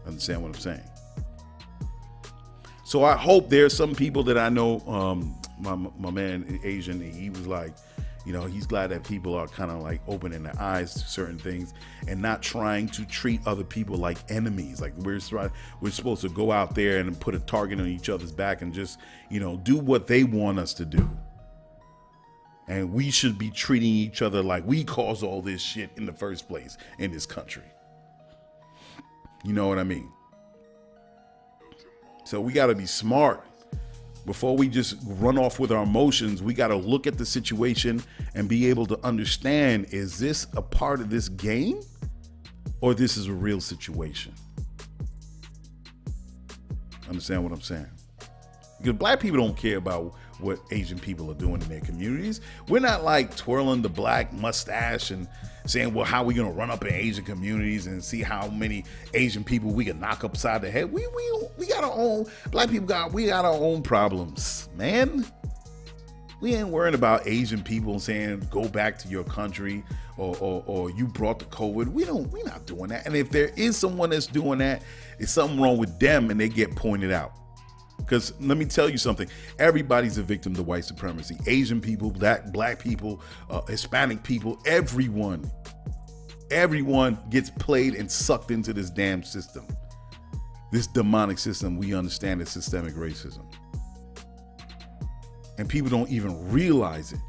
Understand what I'm saying? So I hope there's some people that I know, my man Asian, he was like, he's glad that people are kind of like opening their eyes to certain things and not trying to treat other people like enemies. Like we're supposed to go out there and put a target on each other's back and just, do what they want us to do. And we should be treating each other like we caused all this shit in the first place in this country. You know what I mean? So we got to be smart. Before we just run off with our emotions, we got to look at the situation and be able to understand, is this a part of this game or this is a real situation? Understand what I'm saying? Because black people don't care about what Asian people are doing in their communities. We're not like twirling the black mustache and saying, well, how are we going to run up in Asian communities and see how many Asian people we can knock upside the head? We got our own, black people we got our own problems, man. We ain't worrying about Asian people saying go back to your country or you brought the COVID. We're not doing that. And if there is someone that's doing that, it's something wrong with them and they get pointed out. Because let me tell you something, everybody's a victim to white supremacy. Asian people, black people, Hispanic people, everyone gets played and sucked into this damn system. This demonic system we understand as systemic racism. And people don't even realize it.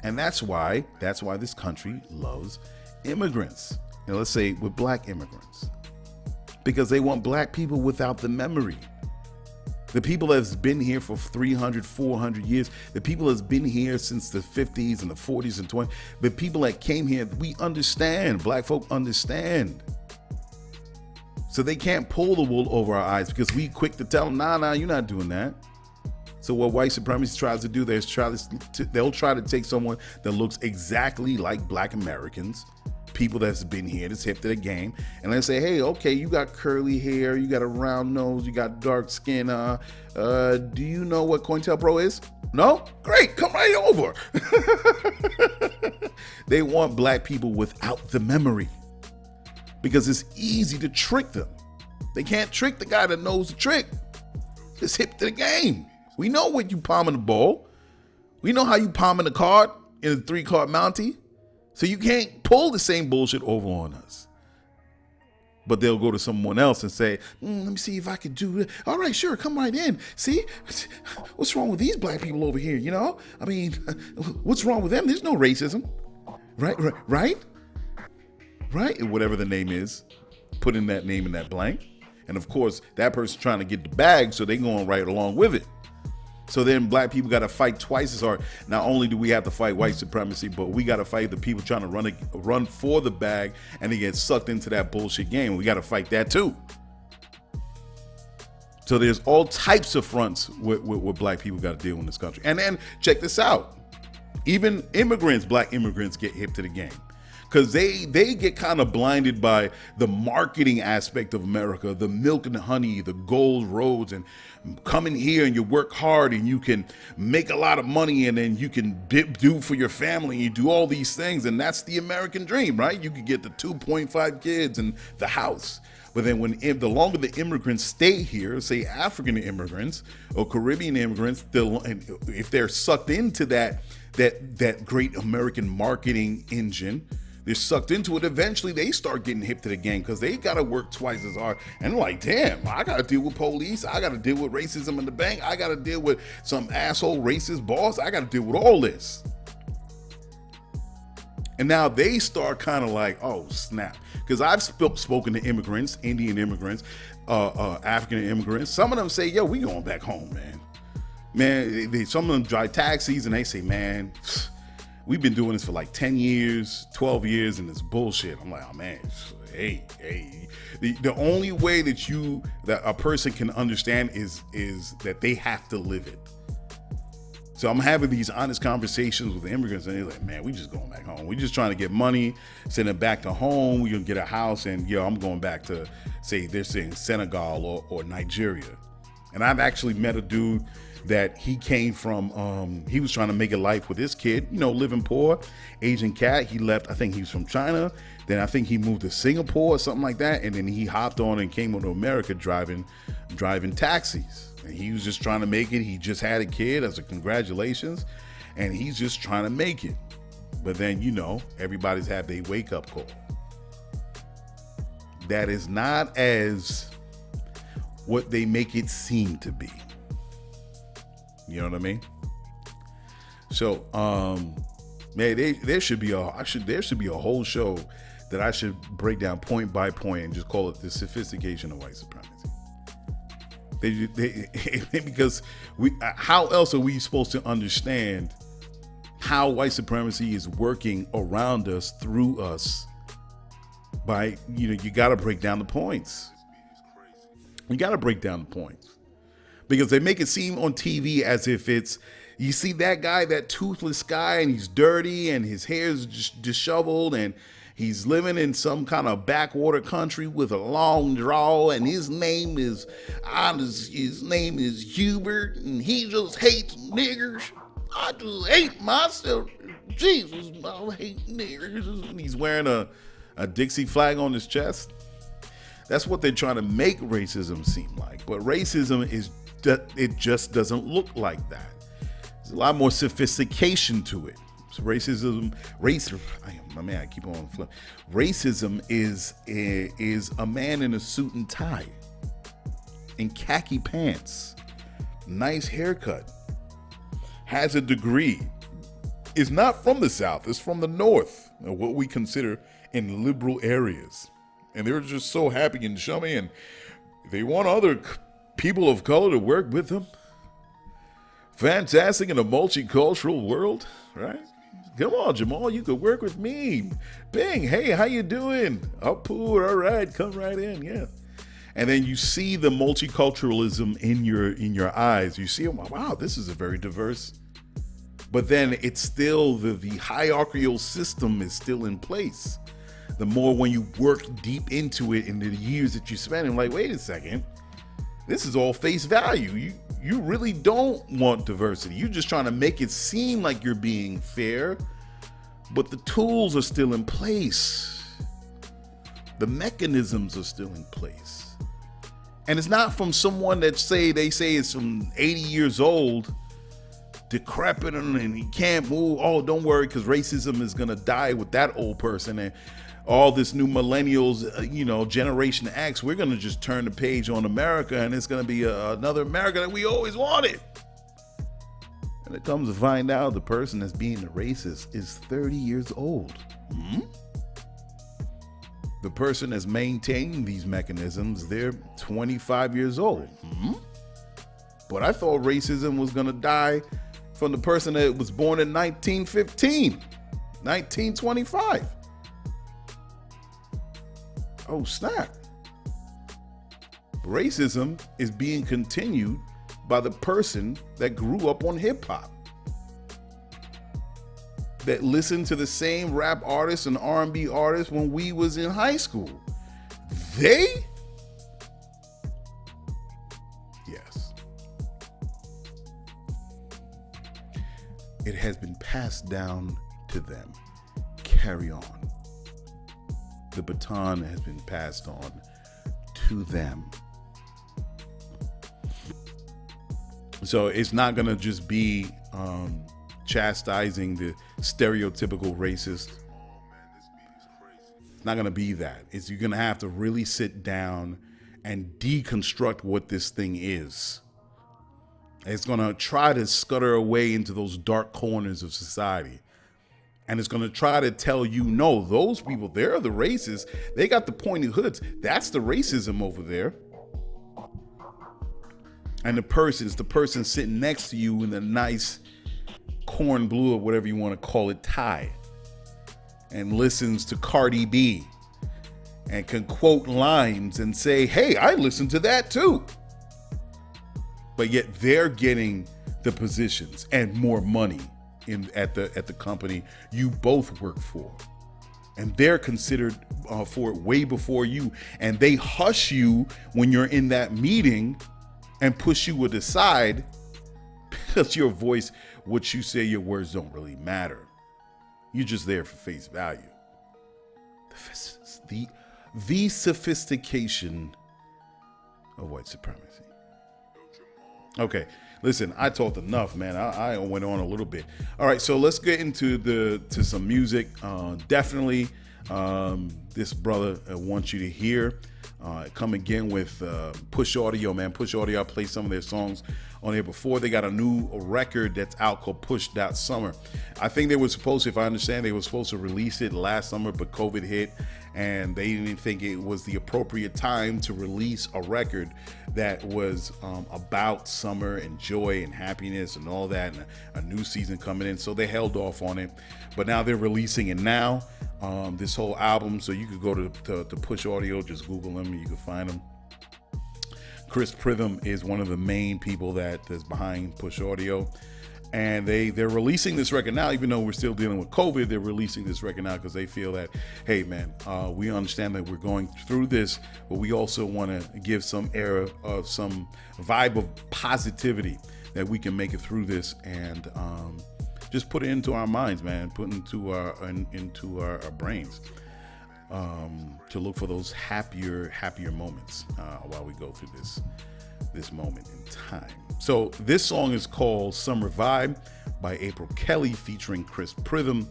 And that's why this country loves immigrants. And let's say with black immigrants. Because they want black people without the memory. The people that's been here for 300, 400 years, the people that's been here since the 50s and the 40s and 20s, the people that came here, we understand, black folk understand. So they can't pull the wool over our eyes because we quick to tell them, nah, you're not doing that. So what white supremacy tries to do, they'll try to take someone that looks exactly like black Americans, people that's been here, that's hip to the game, and they say, hey, okay, you got curly hair, you got a round nose, you got dark skin, do you know what COINTELPRO is? No? Great, come right over. They want black people without the memory because it's easy to trick them. They can't trick the guy that knows the trick. It's hip to the game. We know what you palm in the bowl. We know how you palm in the card in a 3-card Monty. So you can't pull the same bullshit over on us. But they'll go to someone else and say, let me see if I can do it. All right, sure, come right in. See, what's wrong with these black people over here, you know? I mean, what's wrong with them? There's no racism. Right? Whatever the name is, put in that name in that blank. And of course, that person's trying to get the bag, so they're going right along with it. So then black people got to fight twice as hard. Not only do we have to fight white supremacy, but we got to fight the people trying to run for the bag and they get sucked into that bullshit game. We got to fight that too. So there's all types of fronts with black people got to deal with in this country. And then check this out. Even black immigrants get hip to the game. Because they get kind of blinded by the marketing aspect of America, the milk and the honey, the gold roads, and come in here and you work hard and you can make a lot of money and then you can do for your family and you do all these things. And that's the American dream, right? You could get the 2.5 kids and the house. But then the longer the immigrants stay here, say African immigrants or Caribbean immigrants, if they're sucked into that great American marketing engine, they're sucked into it. Eventually, they start getting hip to the game because they got to work twice as hard. And like, damn, I got to deal with police. I got to deal with racism in the bank. I got to deal with some asshole racist boss. I got to deal with all this. And now they start kind of like, oh, snap. Because I've spoken to immigrants, Indian immigrants, African immigrants. Some of them say, yo, we going back home, man. Some of them drive taxis and they say, man, we've been doing this for like 10 years, 12 years, and it's bullshit. I'm like, oh man, hey. The only way that a person can understand is that they have to live it. So I'm having these honest conversations with immigrants, and they're like, man, we just going back home. We just trying to get money, send it back to home. We're gonna get a house, and I'm going back to, say, they're saying Senegal or Nigeria. And I've actually met a dude that he came from, he was trying to make a life with his kid, living poor, Asian cat. He left, I think he was from China. Then I think he moved to Singapore or something like that. And then he hopped on and came over to America driving taxis. And he was just trying to make it. He just had a kid as a congratulations. And he's just trying to make it. But then, everybody's had their wake up call. That is not as what they make it seem to be. You know what I mean? So, man, there should be a whole show that I should break down point by point and just call it the sophistication of white supremacy. Because how else are we supposed to understand how white supremacy is working around us, through us? By you got to break down the points. You got to break down the points. Because they make it seem on TV as if you see that guy, that toothless guy, and he's dirty and his hair is just disheveled and He's living in some kind of backwater country with a long draw, and his name is Hubert, and he just hates niggers. I just hate myself. Jesus, I hate niggers. And he's wearing a Dixie flag on his chest. That's what they're trying to make racism seem like. But racism it just doesn't look like that. There's a lot more sophistication to it. So racism is a man in a suit and tie, in khaki pants, nice haircut, has a degree, is not from the South, it's from the North, what we consider in liberal areas. And they're just so happy and chummy, and they want other people of color to work with them. Fantastic in a multicultural world, right? Come on, Jamal, you could work with me. Bing, hey, how you doing? Oh, poor, all right, come right in, yeah. And then you see the multiculturalism in your eyes. You see, wow, this is a very diverse. But then it's still the hierarchical system is still in place. The more when you work deep into it in the years that you spend, I'm like, wait a second, this is all face value. You really don't want diversity. You're just trying to make it seem like you're being fair, but the tools are still in place. The mechanisms are still in place. And it's not from someone that they say is from 80 years old, decrepit, and he can't move. Oh, don't worry, because racism is going to die with that old person. And all this new millennials, Generation X, we're going to just turn the page on America, and it's going to be another America that we always wanted. And it comes to find out the person that's being the racist is 30 years old. The person that's maintaining these mechanisms, they're 25 years old. But I thought racism was going to die from the person that was born in 1915, 1925. Oh, snap. Racism is being continued by the person that grew up on hip hop, that listened to the same rap artists and R&B artists when we was in high school. They? Yes. It has been passed down to them. Carry on. The baton has been passed on to them. So it's not going to just be chastising the stereotypical racist. It's not going to be that. You're going to have to really sit down and deconstruct what this thing is. It's going to try to scutter away into those dark corners of society. And it's going to try to tell you, no, those people, they're the racists. They got the pointed hoods. That's the racism over there. And the person sitting next to you in the nice corn blue or whatever you want to call it tie, and listens to Cardi B and can quote lines and say, hey, I listened to that too. But yet they're getting the positions and more money at the company you both work for, and they're considered for it way before you, and they hush you when you're in that meeting and push you aside because your voice, what you say, your words don't really matter. You're just there for face value. The sophistication of white supremacy. Okay, listen, I talked enough, man. I went on a little bit. All right, so let's get into some music. Definitely, this brother wants you to hear. Come again with Push.Audio, man. Push.Audio, I played some of their songs on here before. They got a new record that's out called Push.Summer. I think they were supposed to, if I understand, they were supposed to release it last summer, but COVID hit, and they didn't think it was the appropriate time to release a record that was about summer and joy and happiness and all that, and a new season coming in, so they held off on it. But now they're releasing it now, this whole album, so you could go to Push.Audio, just Google them, and you can find them. Chris Pritham is one of the main people that is behind Push.Audio. And they're releasing this record now, even though we're still dealing with COVID. They're releasing this record now because they feel that, hey man, we understand that we're going through this, but we also want to give some air of some vibe of positivity that we can make it through this, and just put it into our minds, man, put it into our brains, to look for those happier moments while we go through this moment in time. So this song is called Summer Vibe by April Kelly featuring Chris Pritham,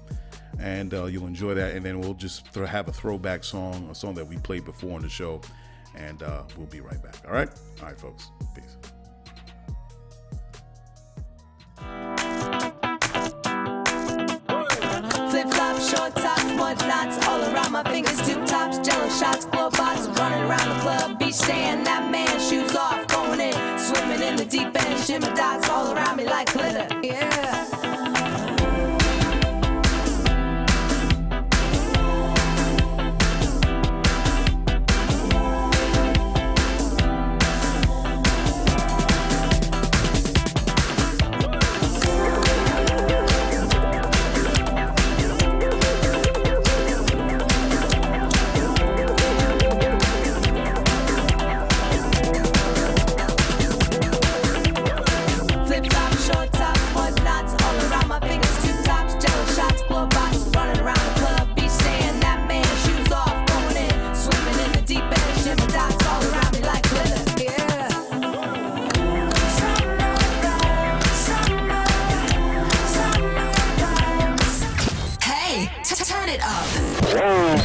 and you'll enjoy that. And then we'll just have a throwback song, a song that we played before on the show, and we'll be right back. All right, folks, peace. Flip-flops, short tops, mud knots all around my fingers, tube tops, jello shots, glow bots, running around the club, beach sand, that man, shoes off, going in, swimming in the deep end, shimmer dots all around me like glitter, yeah.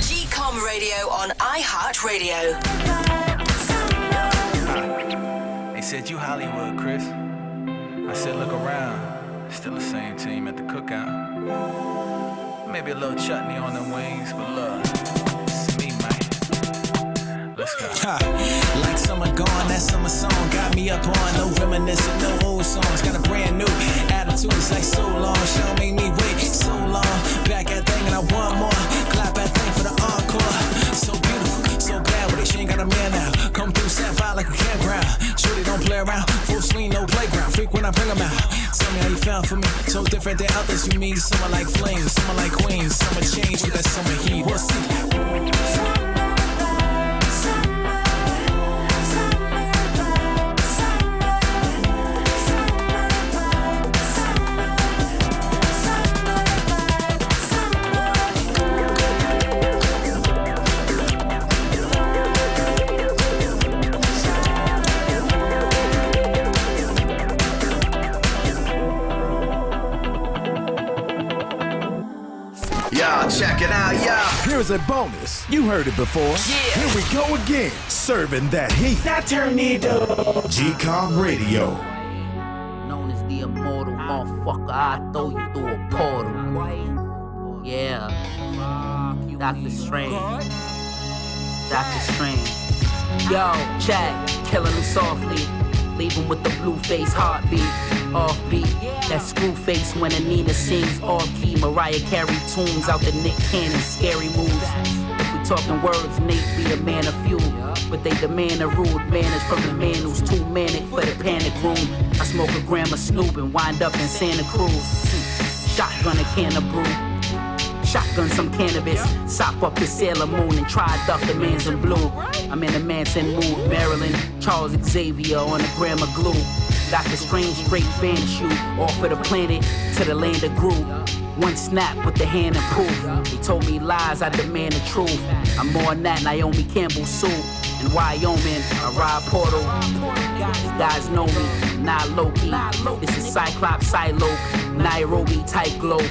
GCOM Radio on iHeartRadio. They said you Hollywood, Chris. I said look around. Still the same team at the cookout. Maybe a little chutney on them wings, but look, it's me, man. Let's go. Like summer gone, that summer song got me up on. No reminiscing, no old songs. Got a brand new attitude. It's like so long. She don't make me wait so long. Back at thing and I want more. Clap that thing for the encore. So beautiful, so bad with it. She ain't got a man now. Come through Sapphire like a campground. Shorty don't play around. Full swing, no playground. Freak when I bring them out. Tell me how you felt for me. So different than others. You mean summer like flames, summer like queens. Summer change with that summer heat. We'll see. Check it out, y'all. Here's a bonus. You heard it before. Yeah. Here we go again. Serving that heat. Now turn it up. GCOM Radio. Known as the immortal motherfucker, I throw you through a portal. Yeah. Dr. Strange. Dr. Strange. Yo, check. Killing him softly. Leave him with the blue face heartbeat. Offbeat. That screw face when Anina sings off key. Mariah Carey tunes out the Nick Cannon scary moves. If we talking words, Nate be a man of few. But they demand a rude manners from the man who's too manic for the panic room. I smoke a gram of Snoop and wind up in Santa Cruz. Shotgun a can of brew. Shotgun some cannabis, sop up the Sailor Moon and try duck the man's in blue. I'm in a Manson mood, Maryland, Charles Xavier on a gram of glue. Dr. Strange straight vanish you off of the planet to the land of Gru. One snap with the hand of proof. He told me lies, I demand the truth. I'm more than that, Naomi Campbell Sue. In Wyoming, I ride portal. These guys know me, not Loki. This is Cyclops, Psylocke, Nairobi type glow.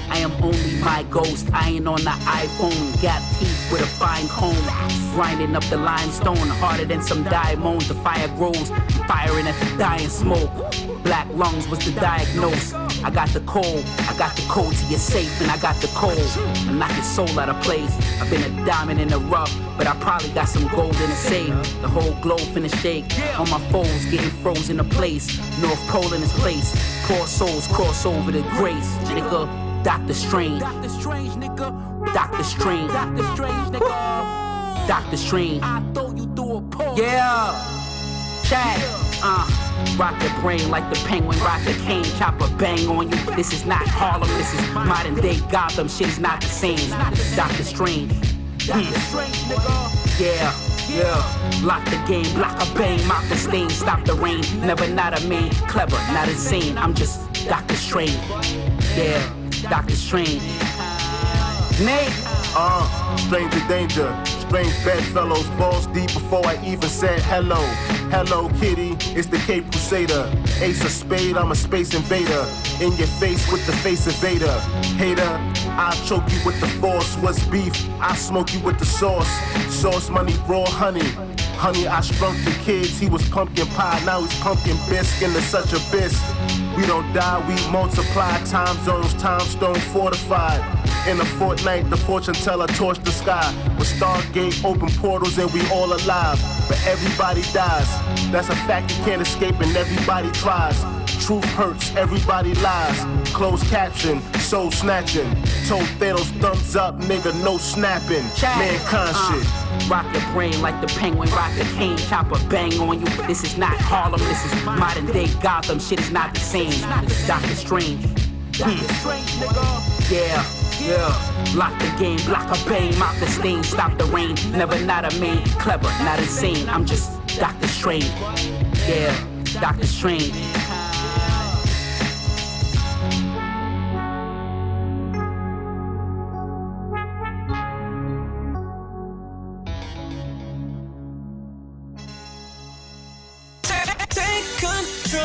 I am only my ghost, I ain't on the iPhone. Gap teeth with a fine comb. Grinding up the limestone, harder than some diamonds. The fire grows, I'm firing at the dying smoke. Black lungs was the diagnose. I got the cold, I got the code to your safe, and I got the cold. I'm knocking soul out of place. I've been a diamond in the rough, but I probably got some gold in the safe. The whole globe finna shake. All my foes getting frozen in place. North Pole in his place. Poor souls cross over to grace. Nigga, Doctor Strange. Doctor Strange, nigga. Doctor Strange. Doctor Strange, nigga. Doctor Strange. I throw you through a pole. Yeah. Chad, rock your brain like the penguin, rock the cane, chop a bang on you. This is not Harlem, this is modern day Gotham. Shit is not the same. Dr. Strange. Yeah. Lock the game, block a bang, mop the stain, stop the rain. Never not a main, clever, not insane. I'm just Dr. Strange. Yeah, Dr. Strange. Nate. Stranger danger, strange bedfellows, balls deep before I even said hello. Hello, kitty, it's the Cape Crusader. Ace of spade, I'm a space invader. In your face with the face evader. Hater, I'll choke you with the force. What's beef? I smoke you with the sauce. Sauce money, raw honey. Honey, I shrunk the kids. He was pumpkin pie, now he's pumpkin bisque into such abyss. We don't die, we multiply. Time zones, time stone fortified. In a fortnight, the fortune teller torched the sky. With Stargate, open portals, and we all alive. But everybody dies. That's a fact you can't escape, and everybody tries. Truth hurts, everybody lies. Closed caption, soul snatching. Told Thanos thumbs up, nigga, no snapping. Mankind shit. Rock your brain like the penguin, rock the cane, chop a bang on you. This is not Harlem, this is modern day Gotham. Shit is not the same. Dr. Strange. Yeah. Lock the game, block a bang, mop the stain, stop the rain. Never not a main, clever, not insane. I'm just Dr. Strange. Yeah, Dr. Strange.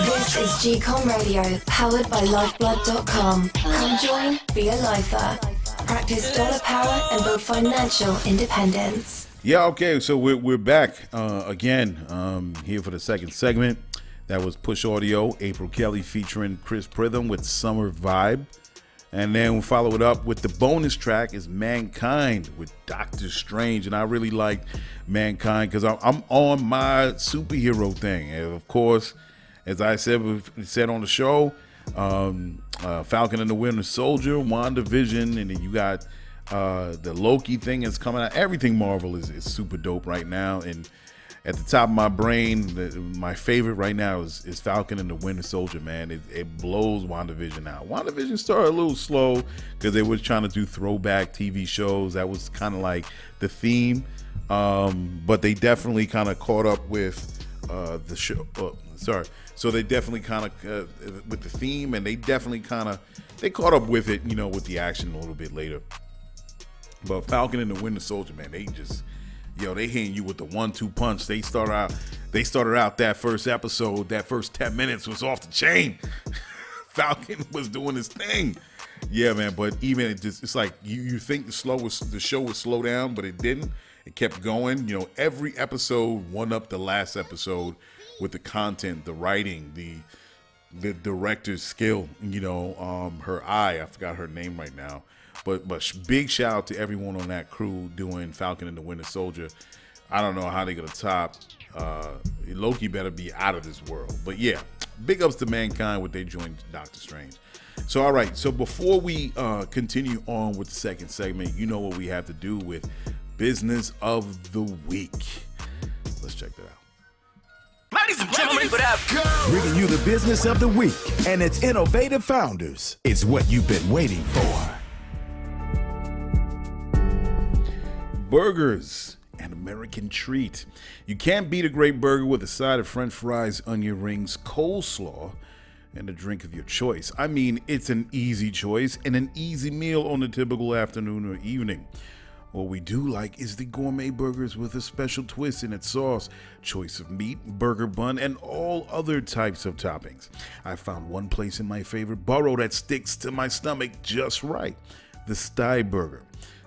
This is GCOM Radio, powered by Lyfeblood.com. Come join, be a lifer. Practice dollar power and build financial independence. Yeah, okay, so we're back again here for the second segment. That was Push.Audio, April Kelly featuring Chris Pritham with Summer Vibe. And then we'll follow it up with the bonus track is Mankind with Dr. Strange. And I really like Mankind because I'm on my superhero thing. And of course, as I said on the show, Falcon and the Winter Soldier, WandaVision, and then you got the Loki thing is coming out. Everything Marvel is super dope right now. And at the top of my brain, my favorite right now is Falcon and the Winter Soldier, man. It blows WandaVision out. WandaVision started a little slow because they were trying to do throwback TV shows. That was kind of like the theme. But they definitely kind of caught up with the show. So they definitely kind of with the theme, and they definitely they caught up with it, with the action a little bit later. But Falcon and the Winter Soldier, man, they just, they hitting you with the 1-2 punch. They started out that first episode, that first 10 minutes was off the chain. Falcon was doing his thing. Yeah, man, but even it's like you think the show would slow down, but it didn't. It kept going. Every episode one up the last episode with the content, the writing, the director's skill, her eye, I forgot her name right now. But big shout out to everyone on that crew doing Falcon and the Winter Soldier. I don't know how they're going to top. Loki better be out of this world. But yeah, big ups to Mankind with they joined Doctor Strange. So, all right. So before we continue on with the second segment, you know what we have to do with Business of the Week. Let's check that out. Ladies and gentlemen, what up? Bringing you the Business of the Week and its innovative founders. It's what you've been waiting for. Burgers, an American treat. You can't beat a great burger with a side of French fries, onion rings, coleslaw, and a drink of your choice. I mean, it's an easy choice and an easy meal on a typical afternoon or evening. What we do like is the gourmet burgers with a special twist in its sauce, choice of meat, burger bun, and all other types of toppings. I found one place in my favorite borough that sticks to my stomach just right, the Sty Burger.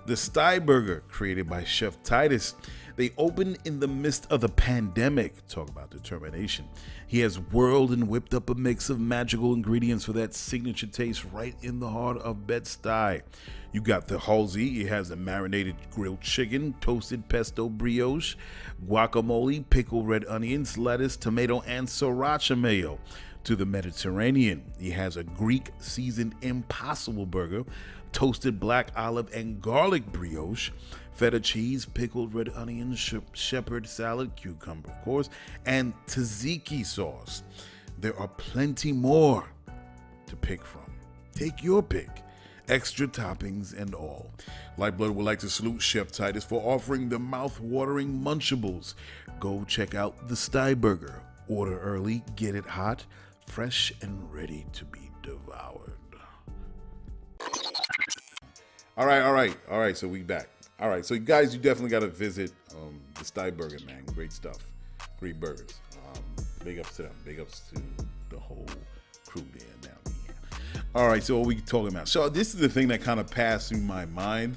The Sty Burger, created by Chef Titus. They opened in the midst of the pandemic. Talk about determination. He has whirled and whipped up a mix of magical ingredients for that signature taste right in the heart of Bed-Stuy. You got the Halsey. It has the marinated grilled chicken, toasted pesto brioche, guacamole, pickled red onions, lettuce, tomato, and sriracha mayo. to the Mediterranean. He has a Greek seasoned Impossible Burger, toasted black olive and garlic brioche, feta cheese, pickled red onion, shepherd salad, cucumber, of course, and tzatziki sauce. There are plenty more to pick from. Take your pick. Extra toppings and all. Lyfeblood would like to salute Chef Titus for offering the mouth-watering Munchables. Go check out the Sty Burger. Order early, get it hot, fresh, and ready to be devoured. All right. So we back. All right, so you guys, you definitely got to visit the Sty Burger, man. Great stuff. Great burgers. Big ups to them. Big ups to the whole crew there down here. All right, so what we talking about? So this is the thing that kind of passed through my mind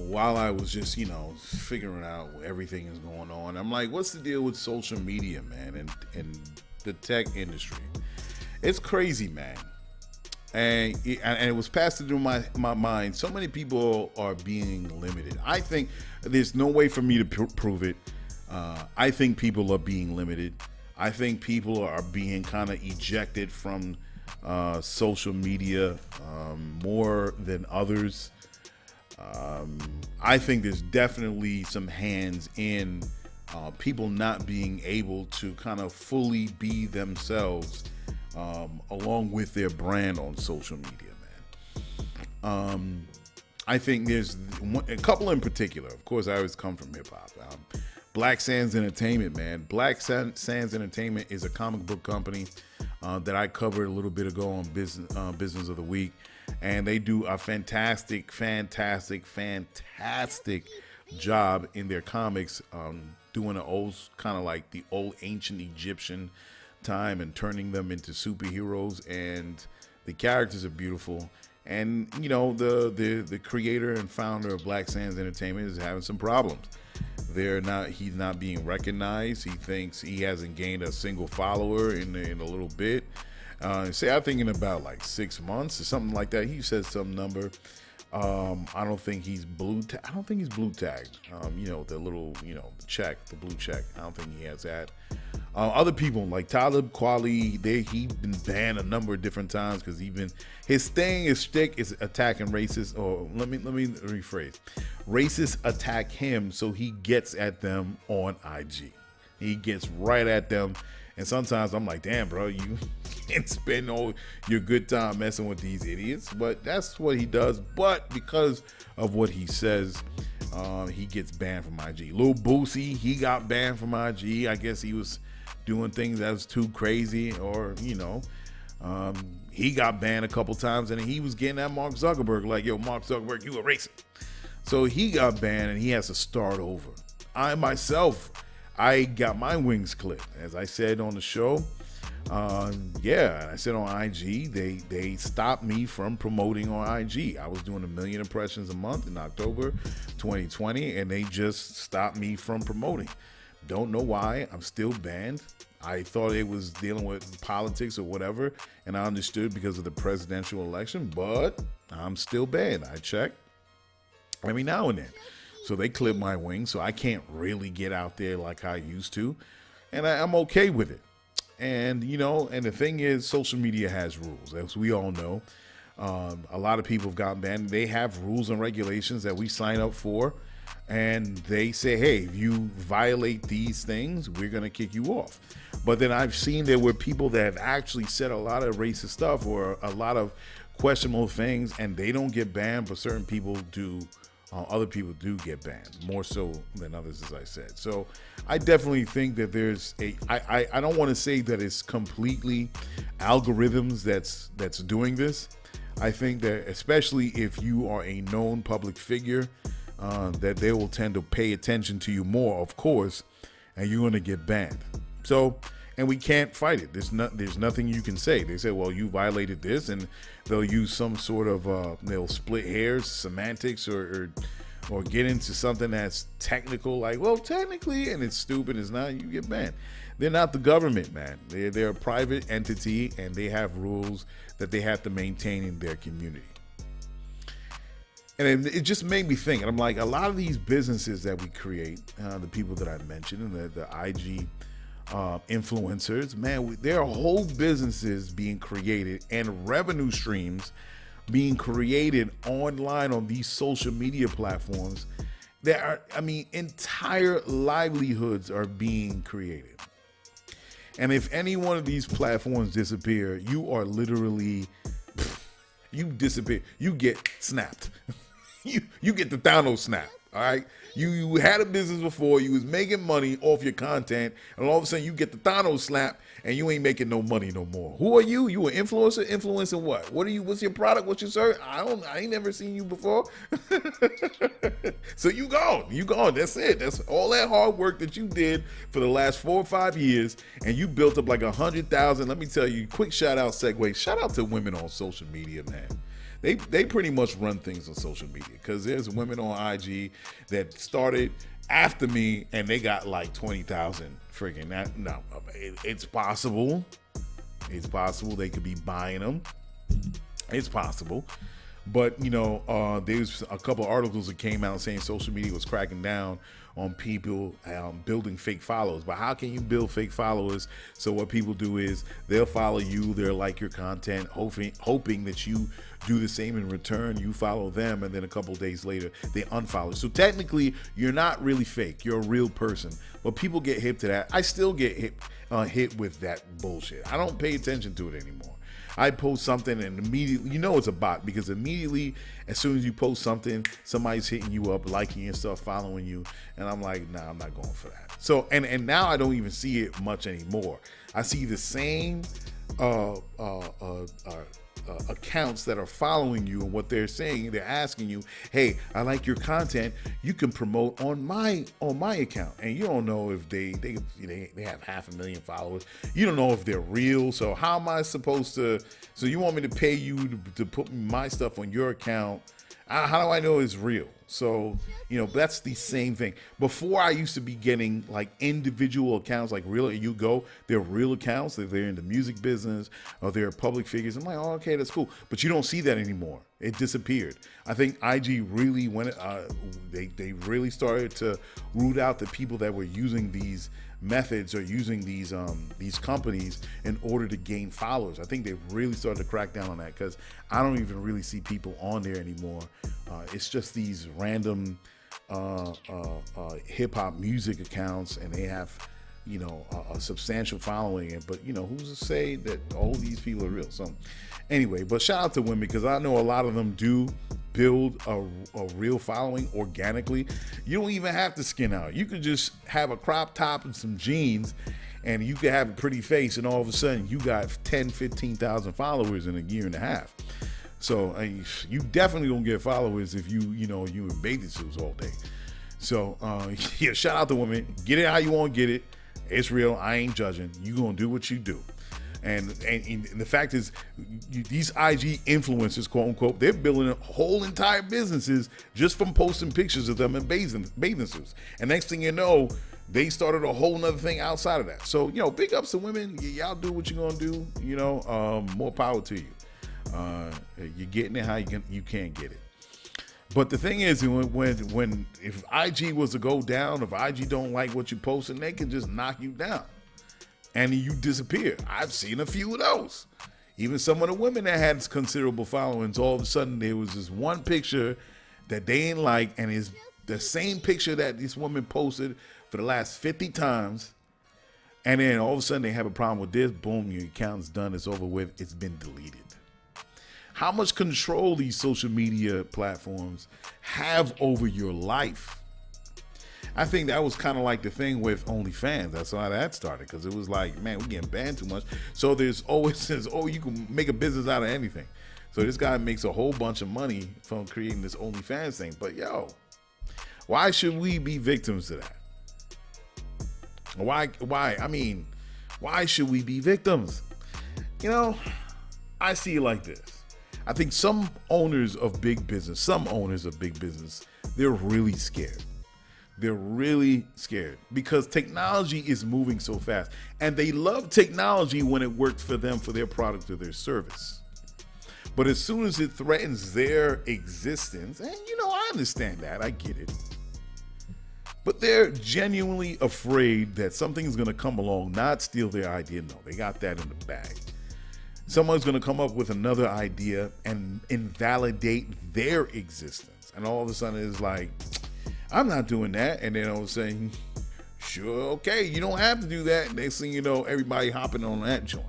while I was just, figuring out everything is going on. I'm like, what's the deal with social media, man, and the tech industry? It's crazy, man. And it was passing through my mind. So many people are being limited. I think there's no way for me to prove it. I think people are being limited. I think people are being kind of ejected from social media more than others. I think there's definitely some hands in people not being able to kind of fully be themselves along with their brand on social media, man. I think there's a couple in particular. Of course, I always come from hip hop. Black Sands Entertainment, man. Black Sands Entertainment is a comic book company that I covered a little bit ago on Business of the Week. And they do a fantastic job in their comics, doing kind of like the old ancient Egyptian time and turning them into superheroes. And the characters are beautiful. And, the creator and founder of Black Sands Entertainment is having some problems. He's not being recognized. He thinks he hasn't gained a single follower in a little bit. I think in about like 6 months or something like that. He said some number. I don't think he's blue tagged. The little, check, the blue check. I don't think he has that. Other people like Talib Kweli, he's been banned a number of different times because his shtick is attacking racists, or let me rephrase. Racists attack him, so he gets at them on IG. He gets right at them. And sometimes I'm like, damn, bro, you can't spend all your good time messing with these idiots. But that's what he does. But because of what he says, he gets banned from IG. Lil Boosie, he got banned from IG. I guess he was doing things that was too crazy, or, he got banned a couple times, and he was getting at Mark Zuckerberg like, yo, Mark Zuckerberg, you a racist. So he got banned, and he has to start over. I got my wings clipped, as I said on the show. I said on IG, they stopped me from promoting on IG. I was doing 1 million impressions a month in October 2020, and they just stopped me from promoting. Don't know why. I'm still banned. I thought it was dealing with politics or whatever, and I understood because of the presidential election, but I'm still banned. I check every now and then. So they clip my wings, so I can't really get out there like I used to. And I'm okay with it. And, and the thing is, social media has rules, as we all know. A lot of people have gotten banned. They have rules and regulations that we sign up for. And they say, hey, if you violate these things, we're going to kick you off. But then I've seen there were people that have actually said a lot of racist stuff or a lot of questionable things, and they don't get banned, but certain people do. Other people do get banned, more so than others, as I said. So I definitely think that there's I don't want to say that it's completely algorithms that's doing this. I think that especially if you are a known public figure, that they will tend to pay attention to you more, of course, and you're going to get banned. So, and we can't fight it. There's nothing you can say. They say, well, you violated this, and they'll use some sort of they'll split hairs, semantics, or get into something that's technical, like, well, technically, and it's stupid. It's not. You get banned. They're not the government, man. They're a private entity, and they have rules that they have to maintain in their community. And it just made me think, and I'm like, a lot of these businesses that we create, the people that I mentioned, and the IG influencers, man, there are whole businesses being created and revenue streams being created online on these social media platforms. There are, entire livelihoods are being created. And if any one of these platforms disappear, you are literally, you disappear. You get snapped. you get the Thanos snap. All right. You had a business before, you was making money off your content, and all of a sudden you get the Thanos slap and you ain't making no money no more. Who are you? You an influencer? Influencing what? What's your product? What's your service? I ain't never seen you before. So you gone. That's it. That's all that hard work that you did for the last 4 or 5 years, and you built up like 100,000. Let me tell you, quick shout out segue. Shout out to women on social media, man. They pretty much run things on social media, because there's women on IG that started after me and they got like 20,000 freaking that. No, it's possible. It's possible they could be buying them. It's possible. But, there's a couple articles that came out saying social media was cracking down on people building fake followers. But how can you build fake followers? So what people do is they'll follow you, they'll like your content, hoping that you do the same in return. You follow them, and then a couple days later they unfollow. So technically you're not really fake, you're a real person. But people get hip to that. I still get hit with that bullshit. I don't pay attention to it anymore. I post something and immediately, it's a bot, because immediately as soon as you post something, somebody's hitting you up, liking your stuff, following you, and I'm like, nah, I'm not going for that. So and now I don't even see it much anymore. I see the same accounts that are following you, and what they're saying, they're asking you, hey, I like your content, you can promote on my account. And you don't know if they have 500,000 followers. You don't know if they're real. So how am I supposed to, so you want me to pay you to put my stuff on your account? How do I know it's real? So, that's the same thing. Before, I used to be getting like individual accounts, like they're real accounts, they're in the music business, or they're public figures. I'm like, oh, okay, that's cool. But you don't see that anymore. It disappeared. I think IG really went, they really started to root out the people that were using these methods or using these companies in order to gain followers. I think they really started to crack down on that, because I don't even really see people on there anymore. It's just these random hip hop music accounts, and they have a substantial following. But who's to say that all these people are real? So anyway, but shout out to women, because I know a lot of them do build a real following organically. You don't even have to skin out. You could just have a crop top and some jeans, and you could have a pretty face, and all of a sudden you got 10, 15,000 followers in a year and a half. So you definitely don't get followers if you in bathing suits all day. So yeah, shout out to women. Get it how you want to get it. It's real. I ain't judging. You gonna do what you do. And the fact is, these IG influencers, quote unquote, they're building whole entire businesses just from posting pictures of them in bathing suits. And next thing you know, they started a whole nother thing outside of that. So, big ups to women. Y'all do what you're gonna do. More power to you. You're getting it how you can get it. But the thing is, if IG was to go down, if IG don't like what you posting, they can just knock you down and you disappear. I've seen a few of those. Even some of the women that had considerable followings, all of a sudden there was this one picture that they didn't like, and it's the same picture that this woman posted for the last 50 times. And then all of a sudden they have a problem with this. Boom, your account's done. It's over with. It's been deleted. How much control these social media platforms have over your life? I think that was kind of like the thing with OnlyFans. That's how that started, because it was like, man, we're getting banned too much. So there's always this, you can make a business out of anything. So this guy makes a whole bunch of money from creating this OnlyFans thing. But why should we be victims to that? Why? I mean, why should we be victims? I see it like this. I think some owners of big business, they're really scared. They're really scared because technology is moving so fast, and they love technology when it works for them, for their product or their service. But as soon as it threatens their existence, and I understand that, I get it. but they're genuinely afraid that something's going to come along, not steal their idea. No, they got that in the bag. Someone's going to come up with another idea and invalidate their existence. And all of a sudden it's like, I'm not doing that. And then all of a sudden, sure, okay, you don't have to do that. Next thing you know, everybody hopping on that joint.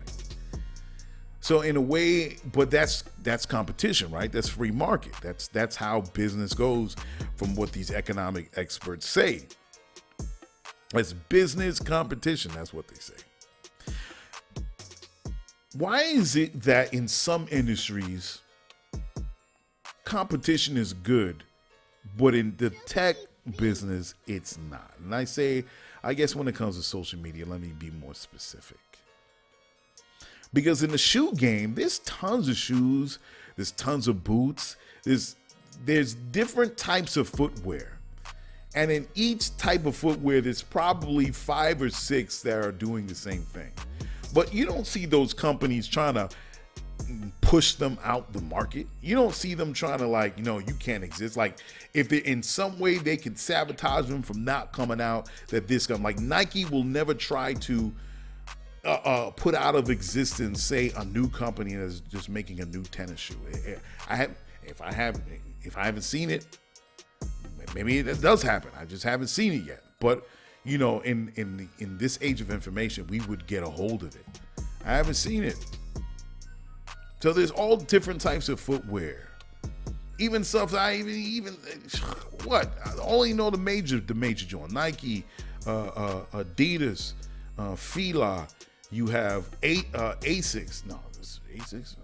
So in a way, but that's competition, right? That's free market. That's how business goes from what these economic experts say. It's business competition. That's what they say. Why is it that in some industries, competition is good, but in the tech business, it's not? And I guess when it comes to social media, let me be more specific. Because in the shoe game, there's tons of shoes, there's tons of boots, there's different types of footwear. And in each type of footwear, there's probably 5 or 6 that are doing the same thing. But you don't see those companies trying to push them out the market. You don't see them trying to you can't exist. Like if in some way they can sabotage them from not coming out, that this come. Like Nike will never try to put out of existence, say, a new company that's just making a new tennis shoe. If I haven't seen it, maybe it does happen. I just haven't seen it yet. But in this age of information, we would get a hold of it. I haven't seen it. So there's all different types of footwear. Even stuff that I I only know the major joint. Nike, Adidas, Fila. You have Asics. No, this Asics.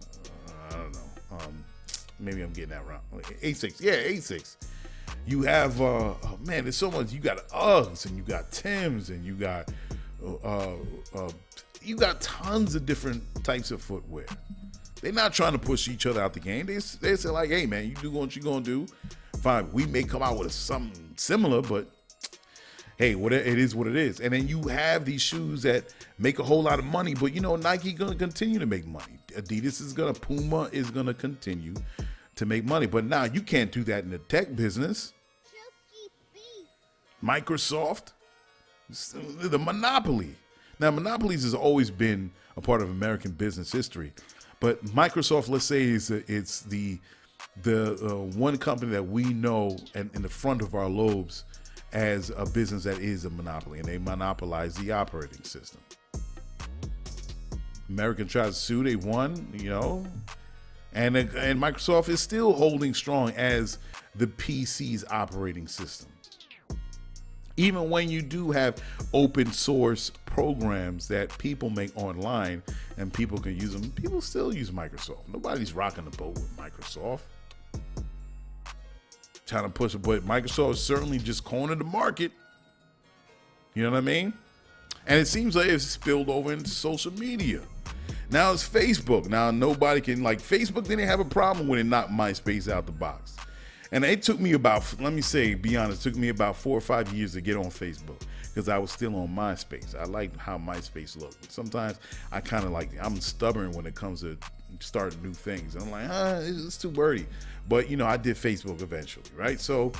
I don't know. Maybe I'm getting that wrong. Asics. Yeah, Asics. You have there's so much. You got Uggs and you got Timbs and you got tons of different types of footwear. They're not trying to push each other out the game. They say like, hey man, you do what you're gonna do. Fine, we may come out with something similar, but hey, it is what it is. And then you have these shoes that make a whole lot of money, but Nike gonna continue to make money. Puma is gonna continue to make money. But now you can't do that in the tech business. Microsoft, the monopoly. Now, monopolies has always been a part of American business history, but Microsoft, let's say, it's the one company that we know and in the front of our lobes as a business that is a monopoly, and they monopolize the operating system. American tried to sue, they won, and Microsoft is still holding strong as the PC's operating system. Even when you do have open source programs that people make online and people can use them, people still use Microsoft. Nobody's rocking the boat with Microsoft. Trying to push it, but Microsoft is certainly just cornered the market. You know what I mean? And it seems like it's spilled over into social media. Now it's Facebook. Now nobody can, Facebook didn't have a problem when it knocked MySpace out the box. And it took me about, be honest, it took me about 4 or 5 years to get on Facebook because I was still on MySpace. I liked how MySpace looked. Sometimes I kind of I'm stubborn when it comes to starting new things. I'm like, it's too wordy. But, I did Facebook eventually, right? So,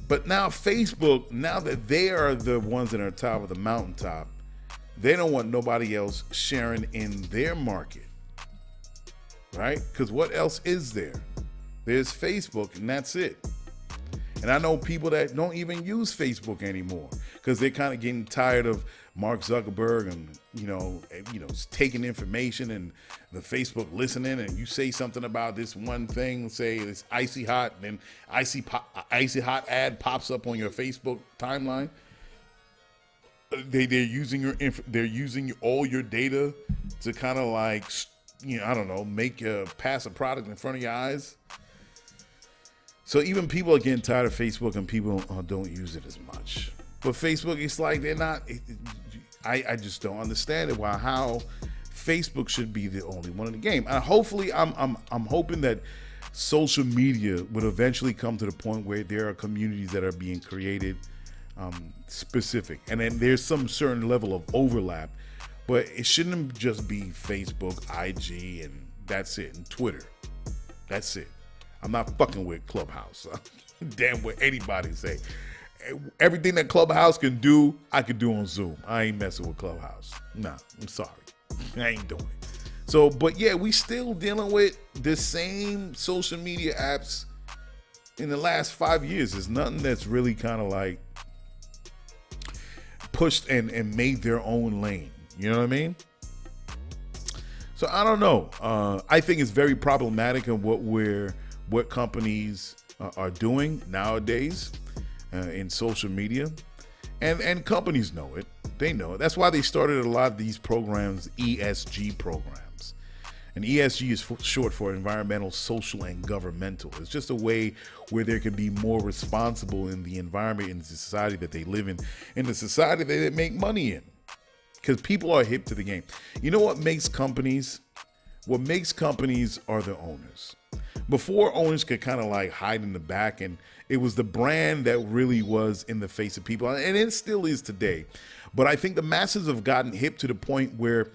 but now Facebook, now that they are the ones that are on top of the mountaintop, they don't want nobody else sharing in their market, right? Because what else is there? There's Facebook, and that's it. And I know people that don't even use Facebook anymore because they're kind of getting tired of Mark Zuckerberg and, taking information and the Facebook listening, and you say something about this one thing, say it's icy hot, and then icy hot ad pops up on your Facebook timeline. They're using all your data to kind of pass a product in front of your eyes. So even people are getting tired of Facebook and people don't use it as much. But Facebook, it's like they're not, I just don't understand it. How Facebook should be the only one in the game. And hopefully, I'm hoping that social media would eventually come to the point where there are communities that are being created specific. And then there's some certain level of overlap. But it shouldn't just be Facebook, IG, and that's it, and Twitter. That's it. I'm not fucking with Clubhouse. Damn what anybody say. Everything that Clubhouse can do, I could do on Zoom. I ain't messing with Clubhouse. Nah, I'm sorry. I ain't doing it. So, but yeah, we still dealing with the same social media apps in the last 5 years. There's nothing that's really kind of like pushed and made their own lane. You know what I mean? So I don't know. I think it's very problematic in what companies are doing nowadays in social media, and companies know it. They know it. That's why they started a lot of these programs, ESG programs. And ESG is short for environmental, social, and governmental. It's just a way where there can be more responsible in the environment, in the society that they live in the society that they make money in. Because people are hip to the game. You know what makes companies? What makes companies are the owners. Before, owners could kind of like hide in the back, and it was the brand that really was in the face of people, and it still is today. But I think the masses have gotten hip to the point where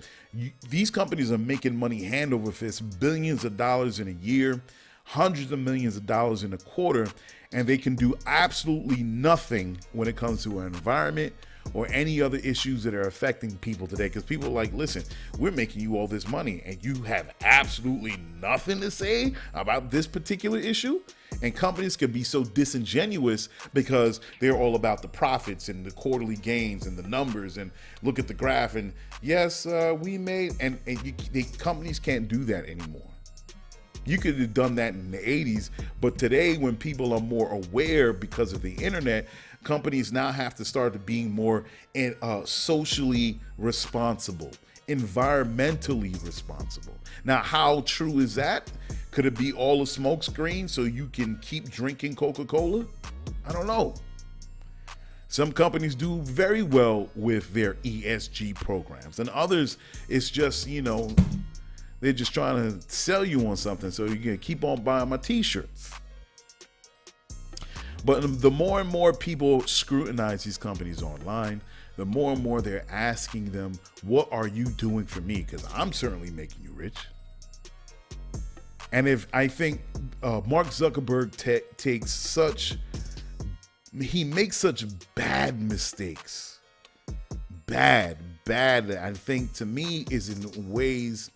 these companies are making money hand over fist, billions of dollars in a year, hundreds of millions of dollars in a quarter, and they can do absolutely nothing when it comes to our environment or any other issues that are affecting people today. Because people are like, listen, we're making you all this money and you have absolutely nothing to say about this particular issue. And companies can be so disingenuous because they're all about the profits and the quarterly gains and the numbers, and look at the graph and yes, we made, the companies can't do that anymore. You could have done that in the 80s, but today when people are more aware because of the internet, companies now have to start being more socially responsible, environmentally responsible. Now, how true is that? Could it be all a smoke screen so you can keep drinking Coca-Cola? I don't know. Some companies do very well with their ESG programs, and others, it's just, they're just trying to sell you on something so you can keep on buying my t-shirts. But the more and more people scrutinize these companies online, the more and more they're asking them, what are you doing for me? Because I'm certainly making you rich. And if I think Mark Zuckerberg he makes such bad mistakes. Bad, I think to me is in ways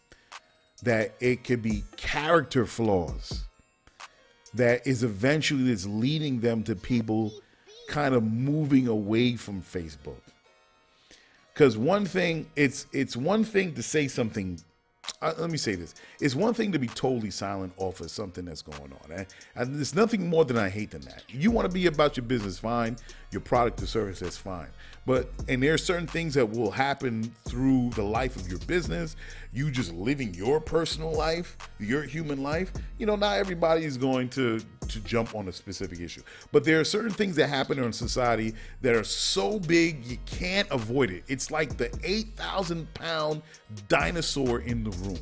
that it could be character flaws that is eventually is leading them to people kind of moving away from Facebook. Because one thing, it's one thing to say something. Let me say this. It's one thing to be totally silent off of something that's going on. And there's nothing more than I hate than that. You want to be about your business, fine. Your product or service, that's fine. And there are certain things that will happen through the life of your business. You just living your personal life, your human life. Not everybody is going to jump on a specific issue. But there are certain things that happen in society that are so big you can't avoid it. It's like the 8,000-pound dinosaur in the room.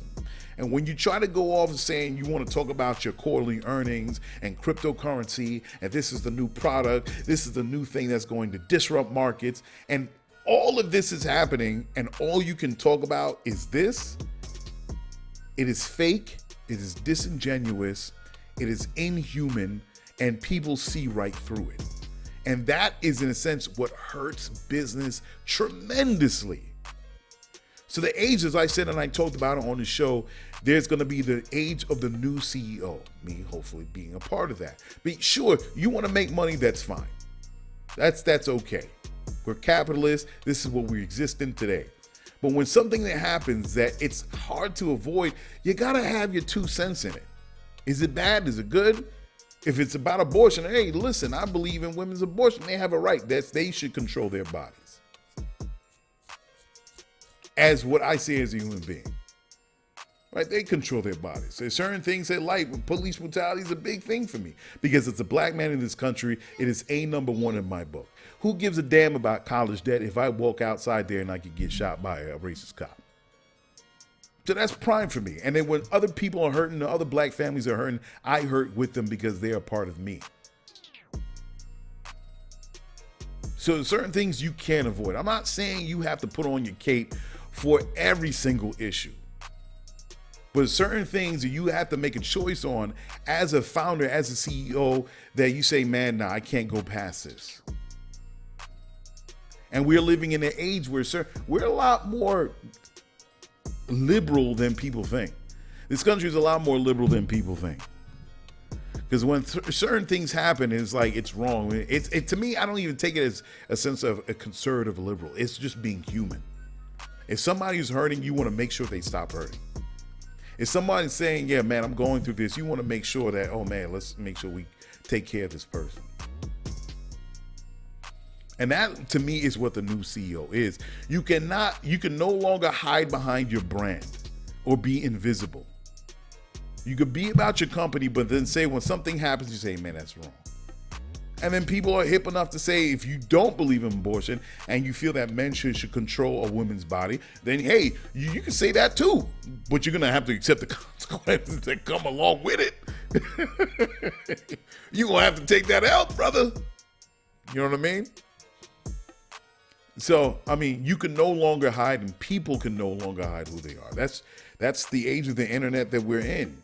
And when you try to go off and saying you want to talk about your quarterly earnings and cryptocurrency, and this is the new product, this is the new thing that's going to disrupt markets, and all of this is happening, and all you can talk about is this, it is fake, it is disingenuous, it is inhuman, and people see right through it. And that is, in a sense, what hurts business tremendously. So the age, as I said, and I talked about it on the show, there's going to be the age of the new CEO, me hopefully being a part of that. But sure, you want to make money, that's fine. That's okay. We're capitalists. This is what we exist in today. But when something that happens that it's hard to avoid, you got to have your 2 cents in it. Is it bad? Is it good? If it's about abortion, hey, listen, I believe in women's abortion. They have a right. They should control their bodies. As what I see as a human being, right? They control their bodies. There's certain things they like. Police brutality is a big thing for me because it's a black man in this country. It is number one in my book. Who gives a damn about college debt if I walk outside there and I could get shot by a racist cop? So that's prime for me. And then when other people are hurting, the other black families are hurting, I hurt with them because they are part of me. So certain things you can't avoid. I'm not saying you have to put on your cape for every single issue. But certain things that you have to make a choice on as a founder, as a CEO, that you say, man, nah, I can't go past this. And we're living in an age where we're a lot more liberal than people think. This country is a lot more liberal than people think. Because when certain things happen, it's like it's wrong. To me, I don't even take it as a sense of a conservative liberal. It's just being human. If somebody's hurting, you want to make sure they stop hurting. If somebody's saying, yeah, man, I'm going through this, you want to make sure that, oh, man, let's make sure we take care of this person. And that, to me, is what the new CEO is. You can no longer hide behind your brand or be invisible. You could be about your company, but then say when something happens, you say, man, that's wrong. And then people are hip enough to say, if you don't believe in abortion and you feel that men should control a woman's body, then, hey, you can say that too. But you're going to have to accept the consequences that come along with it. You're going to have to take that out, brother. You know what I mean? So, I mean, you can no longer hide, and people can no longer hide who they are. That's the age of the internet that we're in.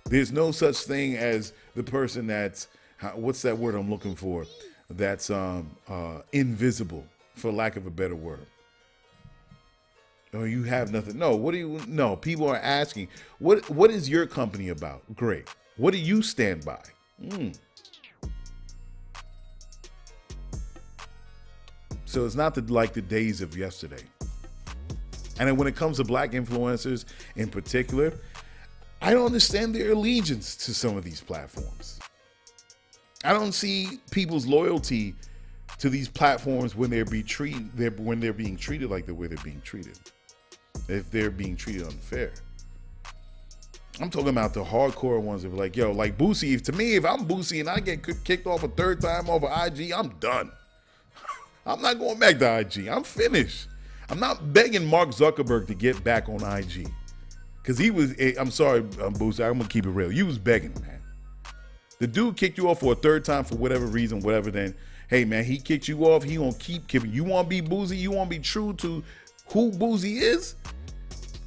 There's no such thing as the person that's, what's that word I'm looking for? That's invisible, for lack of a better word. Oh, you have nothing. No, people are asking, what is your company about? Great. What do you stand by? So it's not like the days of yesterday. And then when it comes to black influencers in particular, I don't understand their allegiance to some of these platforms. I don't see people's loyalty to these platforms when they're being treated like the way they're being treated. If they're being treated unfair. I'm talking about the hardcore ones that are like, yo, like Boosie. To me, if I'm Boosie and I get kicked off a third time over IG, I'm done. I'm not going back to IG. I'm finished. I'm not begging Mark Zuckerberg to get back on IG. Because I'm sorry, Boosie, I'm going to keep it real. You was begging, man. The dude kicked you off for a third time for whatever reason, whatever, then, hey, man, he kicked you off. He going to keep kicking. You want to be Boosie? You want to be true to who Boosie is?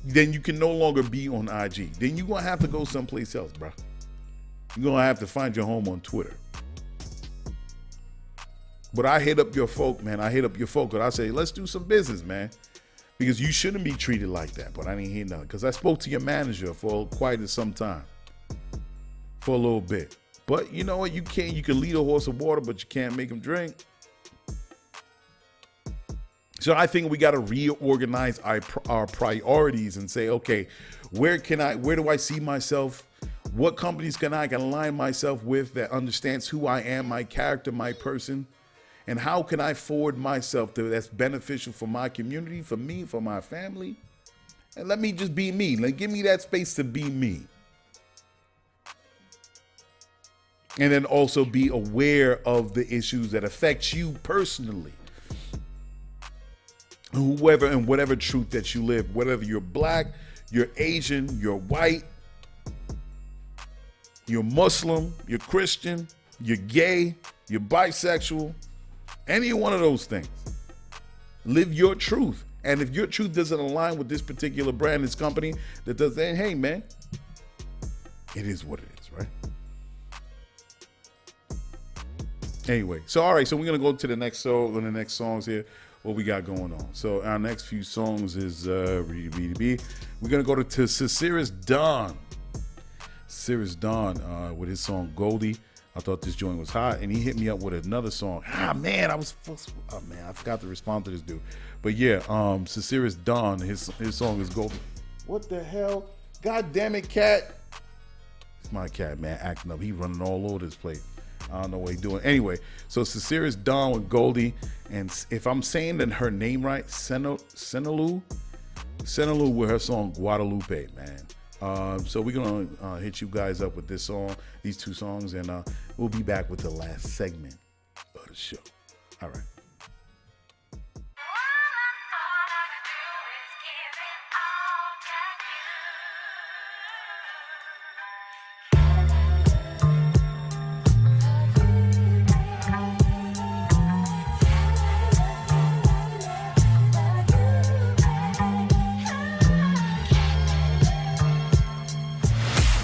Then you can no longer be on IG. Then you're going to have to go someplace else, bro. You're going to have to find your home on Twitter. But I hit up your folk, man. I hit up your folk, and I say, let's do some business, man. Because you shouldn't be treated like that. But I didn't hear nothing. Because I spoke to your manager for quite some time. For a little bit. But you know what? You can lead a horse of water, but you can't make him drink. So I think we got to reorganize our priorities and say, okay, where do I see myself? What companies can I align myself with that understands who I am, my character, my person? And how can I forward myself that's beneficial for my community, for me, for my family? And let me just be me. Give me that space to be me. And then also be aware of the issues that affect you personally. Whoever and whatever truth that you live, whether you're black, you're Asian, you're white, you're Muslim, you're Christian, you're gay, you're bisexual, any one of those things. Live your truth. And if your truth doesn't align with this particular brand, this company that does that, hey, man, it is what it is, right? Anyway, so all right, so we're gonna go to the next songs here. What we got going on? So our next few songs is we're gonna go to Sincerest Don. Sincerest Don with his song Goldie. I thought this joint was hot, and he hit me up with another song. I forgot to respond to this dude. But yeah, Sincerest Don, his song is Goldie. What the hell? God damn it, cat. It's my cat, man, acting up. He running all over this place. I don't know what he's doing. Anyway, so Sincerest Don with Goldie. And if I'm saying her name right, Cinelu with her song Guadalupe, man. So we're going to hit you guys up with this song, these two songs, and we'll be back with the last segment of the show. All right.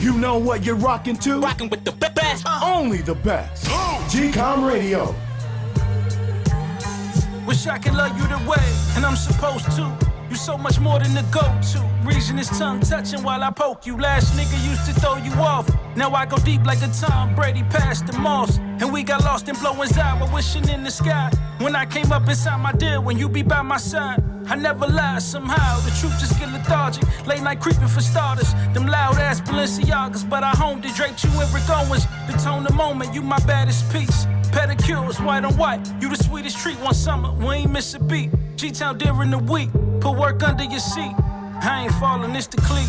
You know what you're rocking to? Rocking with the best. Only the best. GCOM Radio. Wish I could love you the way, and I'm supposed to. You so much more than the go-to. Reason is tongue touching while I poke you. Last nigga used to throw you off. Now I go deep like a Tom Brady past the Moss. And we got lost in blowing Zywa, wishing in the sky. When I came up inside my deal, when you be by my side. I never lie somehow, the truth just get lethargic. Late night creeping for starters. Them loud ass Balenciagas, but I honed it, draped you in Rick Owens. The tone, the moment, you my baddest piece. Pedicures, white on white, you the sweetest treat. One summer, we ain't miss a beat. G-Town during the week, put work under your seat. I ain't falling, it's the clique.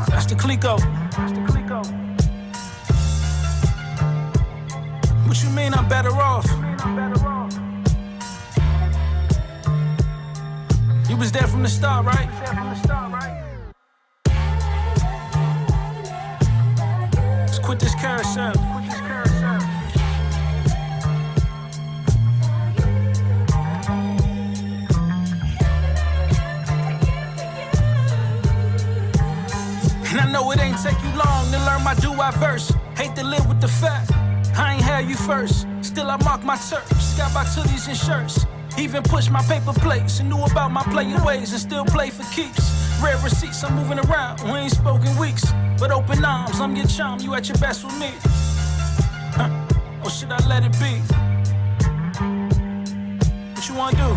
That's the Clico. That's the Clico. What you mean I'm better off? You was there from the start, right? Let's quit this carousel. And I know it ain't take you long to learn my do-I verse. Hate to live with the fact I ain't had you first. Still I mark my turf, skybox hoodies and shirts. Even push my paper plates and knew about my playing ways and still play for keeps. Rare receipts, I'm moving around, we ain't spoken weeks. But open arms, I'm your charm, you at your best with me. Or should I let it be? What you wanna do?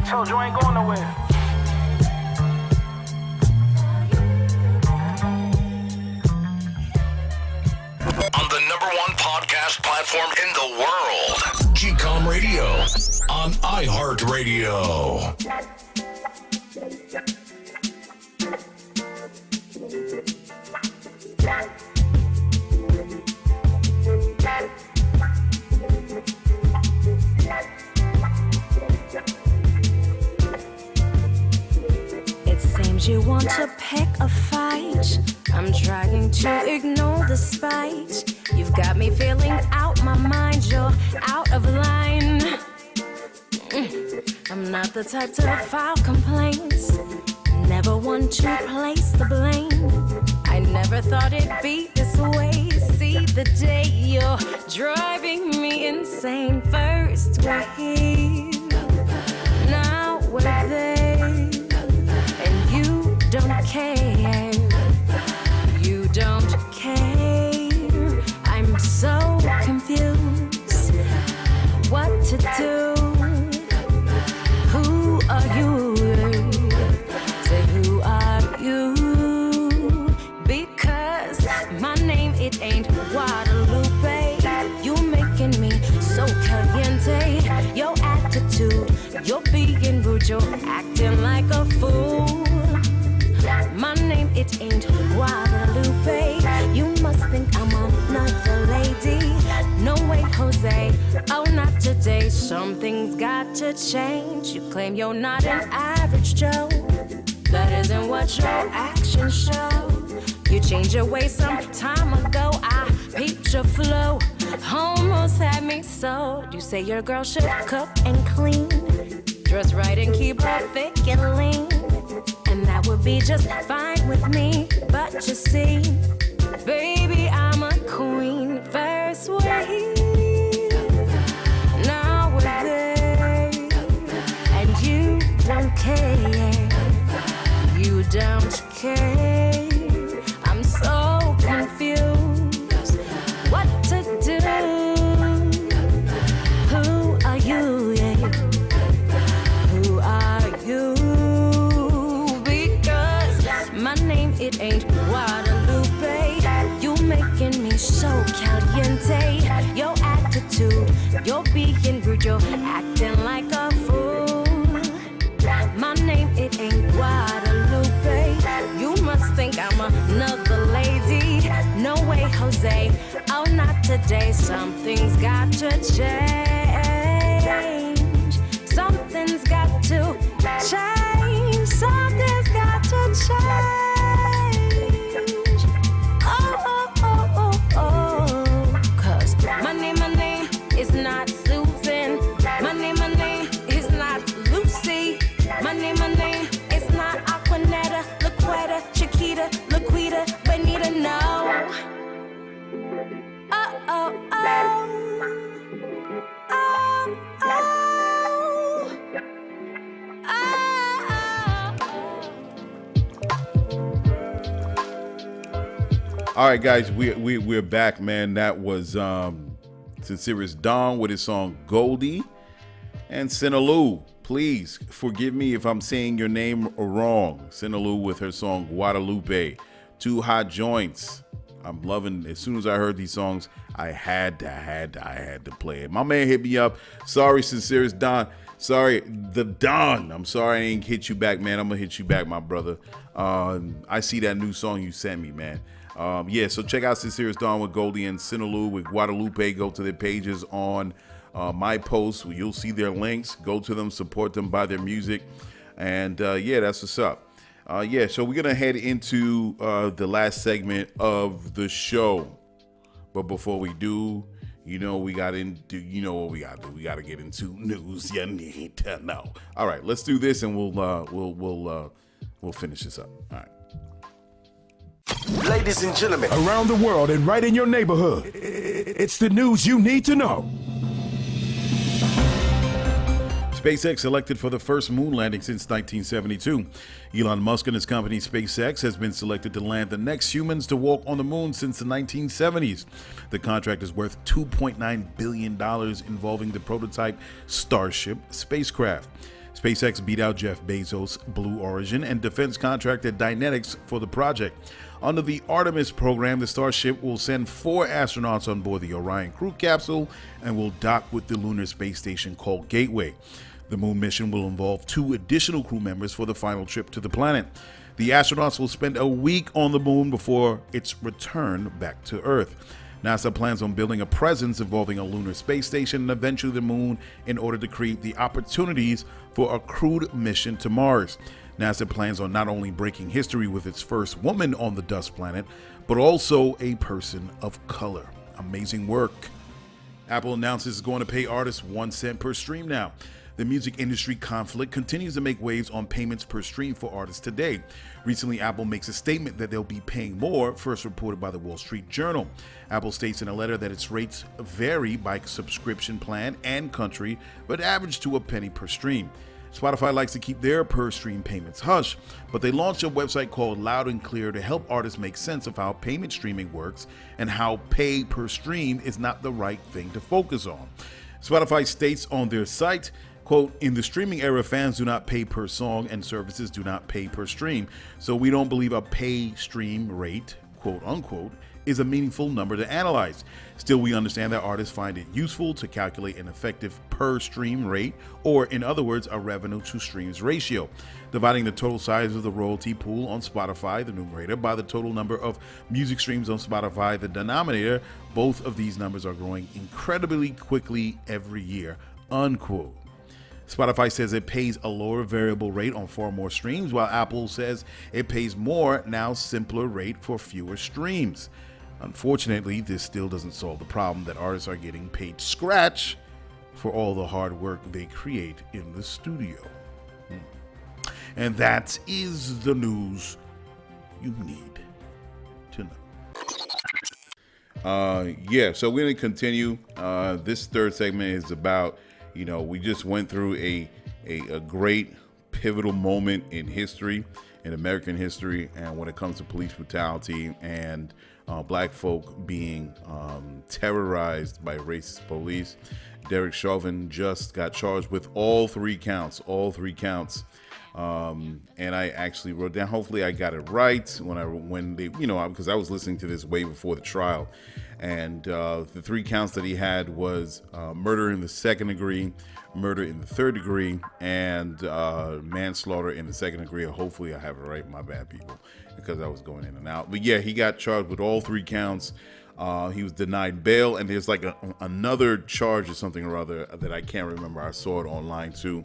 Told you I ain't going nowhere. On the #1 podcast platform in the world, GCOM Radio on iHeartRadio. It seems you want to pick a fight. I'm trying to ignore the spite. You've got me feeling out my mind. You're out of line. I'm not the type to file complaints. Never one to place the blame. I never thought it'd be this way. See the day you're driving me insane. First we're here, now we're there, and you don't care. You don't care. I'm so confused. What to do? Who are you? Say who are you? Because my name it ain't Guadalupe. You making me so caliente. Your attitude, you're being rude, you're acting like a fool. My name it ain't Guadalupe. You must think I'm another lady. No way, Jose. Oh, not today. Something's got to change. You claim you're not an average Joe. That isn't what your actions show. You changed your ways some time ago. I peeped your flow. Almost had me sold. You say your girl should cook and clean, dress right and keep her thick and lean. And that would be just fine with me. But you see, baby, I'm a queen. First we're here, now we're there, and you don't care. You don't care. I'm so confused. What to do? Who are you? Yeah. Who are you? My name, it ain't Guadalupe. You making me so caliente. Your attitude, you're being rude, you're acting like a fool. My name, it ain't Guadalupe. You must think I'm another lady. No way, Jose. Oh, not today. Something's got to change. Something's got to change. Something's got to change. Oh, oh, oh, oh, oh. 'Cause my name is not Susan. My name is not Lucy. My name is not Aquanetta, Laquetta, Chiquita, Laquita, Benita, no. Oh, All right, guys, we're back, man. That was Sincerest Don with his song Goldie, and Cinelu. Please forgive me if I'm saying your name wrong. Cinelu with her song Guadalupe. Two hot joints. I'm loving. As soon as I heard these songs, I had to play it. My man hit me up. Sorry, Sincerest Don. Sorry, the Don. I'm sorry I ain't hit you back, man. I'm gonna hit you back, my brother. I see that new song you sent me, man. Yeah, so check out Sincerest Dawn with Goldie and Cinelu with Guadalupe. Go to their pages on my post. You'll see their links. Go to them, support them, buy their music. And yeah, that's what's up. Yeah, so we're going to head into the last segment of the show. But before we do, you know what we got to do. We got to get into news you need to know. All right, let's do this and we'll finish this up. All right. Ladies and gentlemen, around the world and right in your neighborhood, it's the news you need to know. SpaceX selected for the first moon landing since 1972. Elon Musk and his company SpaceX has been selected to land the next humans to walk on the moon since the 1970s. The contract is worth $2.9 billion, involving the prototype Starship spacecraft. SpaceX beat out Jeff Bezos' Blue Origin and defense contractor Dynetics for the project. Under the Artemis program, the Starship will send 4 astronauts on board the Orion crew capsule and will dock with the lunar space station called Gateway. The moon mission will involve 2 additional crew members for the final trip to the planet. The astronauts will spend a week on the moon before its return back to Earth. NASA plans on building a presence involving a lunar space station and eventually the moon in order to create the opportunities for a crewed mission to Mars. NASA plans on not only breaking history with its first woman on the dust planet, but also a person of color. Amazing work. Apple announces it's going to pay artists 1 cent per stream now. The music industry conflict continues to make waves on payments per stream for artists today. Recently, Apple makes a statement that they'll be paying more, first reported by the Wall Street Journal. Apple states in a letter that its rates vary by subscription plan and country, but average to a penny per stream. Spotify likes to keep their per-stream payments hush, but they launched a website called Loud and Clear to help artists make sense of how payment streaming works and how pay per stream is not the right thing to focus on. Spotify states on their site, quote, "In the streaming era, fans do not pay per song and services do not pay per stream, so we don't believe a pay stream rate, quote unquote, is a meaningful number to analyze. Still, we understand that artists find it useful to calculate an effective per stream rate, or in other words, a revenue to streams ratio. Dividing the total size of the royalty pool on Spotify, the numerator, by the total number of music streams on Spotify, the denominator, both of these numbers are growing incredibly quickly every year," unquote. Spotify says it pays a lower variable rate on far more streams, while Apple says it pays more, now simpler rate for fewer streams. Unfortunately, this still doesn't solve the problem that artists are getting paid scratch for all the hard work they create in the studio. And that is the news you need to know. Yeah, so we're going to continue. This third segment is about, you know, we just went through a great pivotal moment in history, in American history, and when it comes to police brutality and black folk being terrorized by racist police. Derek Chauvin just got charged with all three counts. And I actually wrote down, hopefully I got it right when they, you know, because I was listening to this way before the trial. And the 3 counts that he had was murder in the 2nd degree, murder in the 3rd degree, and manslaughter in the 2nd degree. Hopefully I have it right. My bad, people, because I was going in and out. But yeah, he got charged with all 3 counts. He was denied bail, and there's like another charge or something or other that I can't remember. I saw it online too.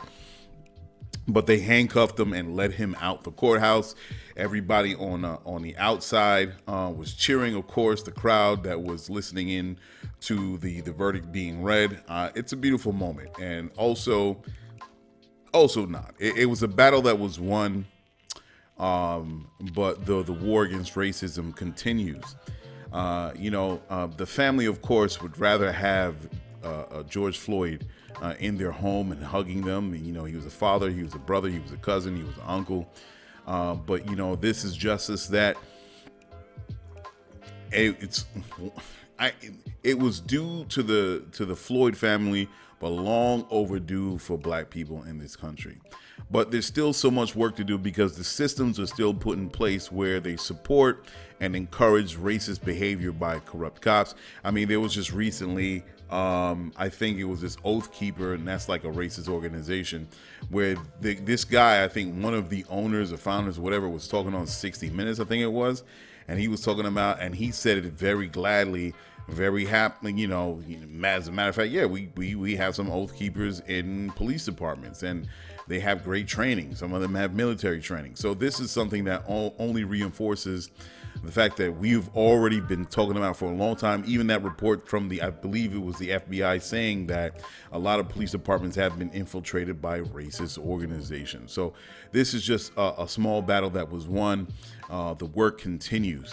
But they handcuffed him and let him out the courthouse. Everybody on the outside was cheering, of course, the crowd that was listening in to the verdict being read. It's a beautiful moment. And also not. It was a battle that was won, but the war against racism continues. The family, of course, would rather have George Floyd in their home and hugging them. He was a father, he was a brother, he was a cousin, he was an uncle. But this is justice that it was due to the Floyd family, but long overdue for black people in this country. But there's still so much work to do because the systems are still put in place where they support and encourage racist behavior by corrupt cops. I mean, there was just recently, I think it was this Oath Keeper, and that's like a racist organization, where this guy, I think one of the owners or founders or whatever, was talking on 60 Minutes, I think it was, and he was talking about, and he said it very gladly, very happily, as a matter of fact, yeah, we have some Oath Keepers in police departments, and they have great training. Some of them have military training. So this is something that only reinforces the fact that we've already been talking about for a long time. Even that report from I believe it was the FBI, saying that a lot of police departments have been infiltrated by racist organizations. So this is just a small battle that was won. The work continues.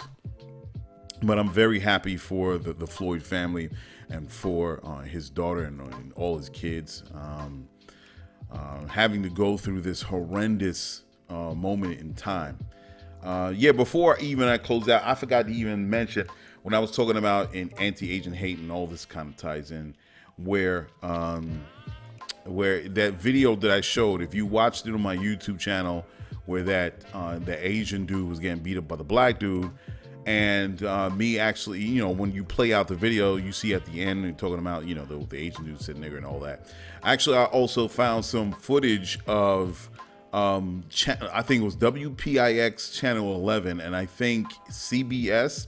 But I'm very happy for the Floyd family and for his daughter and all his kids. Having to go through this horrendous moment in time. Before I close out, I forgot to even mention when I was talking about in anti-Asian hate, and all this kind of ties in, where that video that I showed, if you watched it on my YouTube channel, where the Asian dude was getting beat up by the black dude, and me actually, when you play out the video, you see at the end and talking about, the Asian dude said nigger and all that. Actually, I also found some footage of, I think it was WPIX Channel 11, and I think CBS.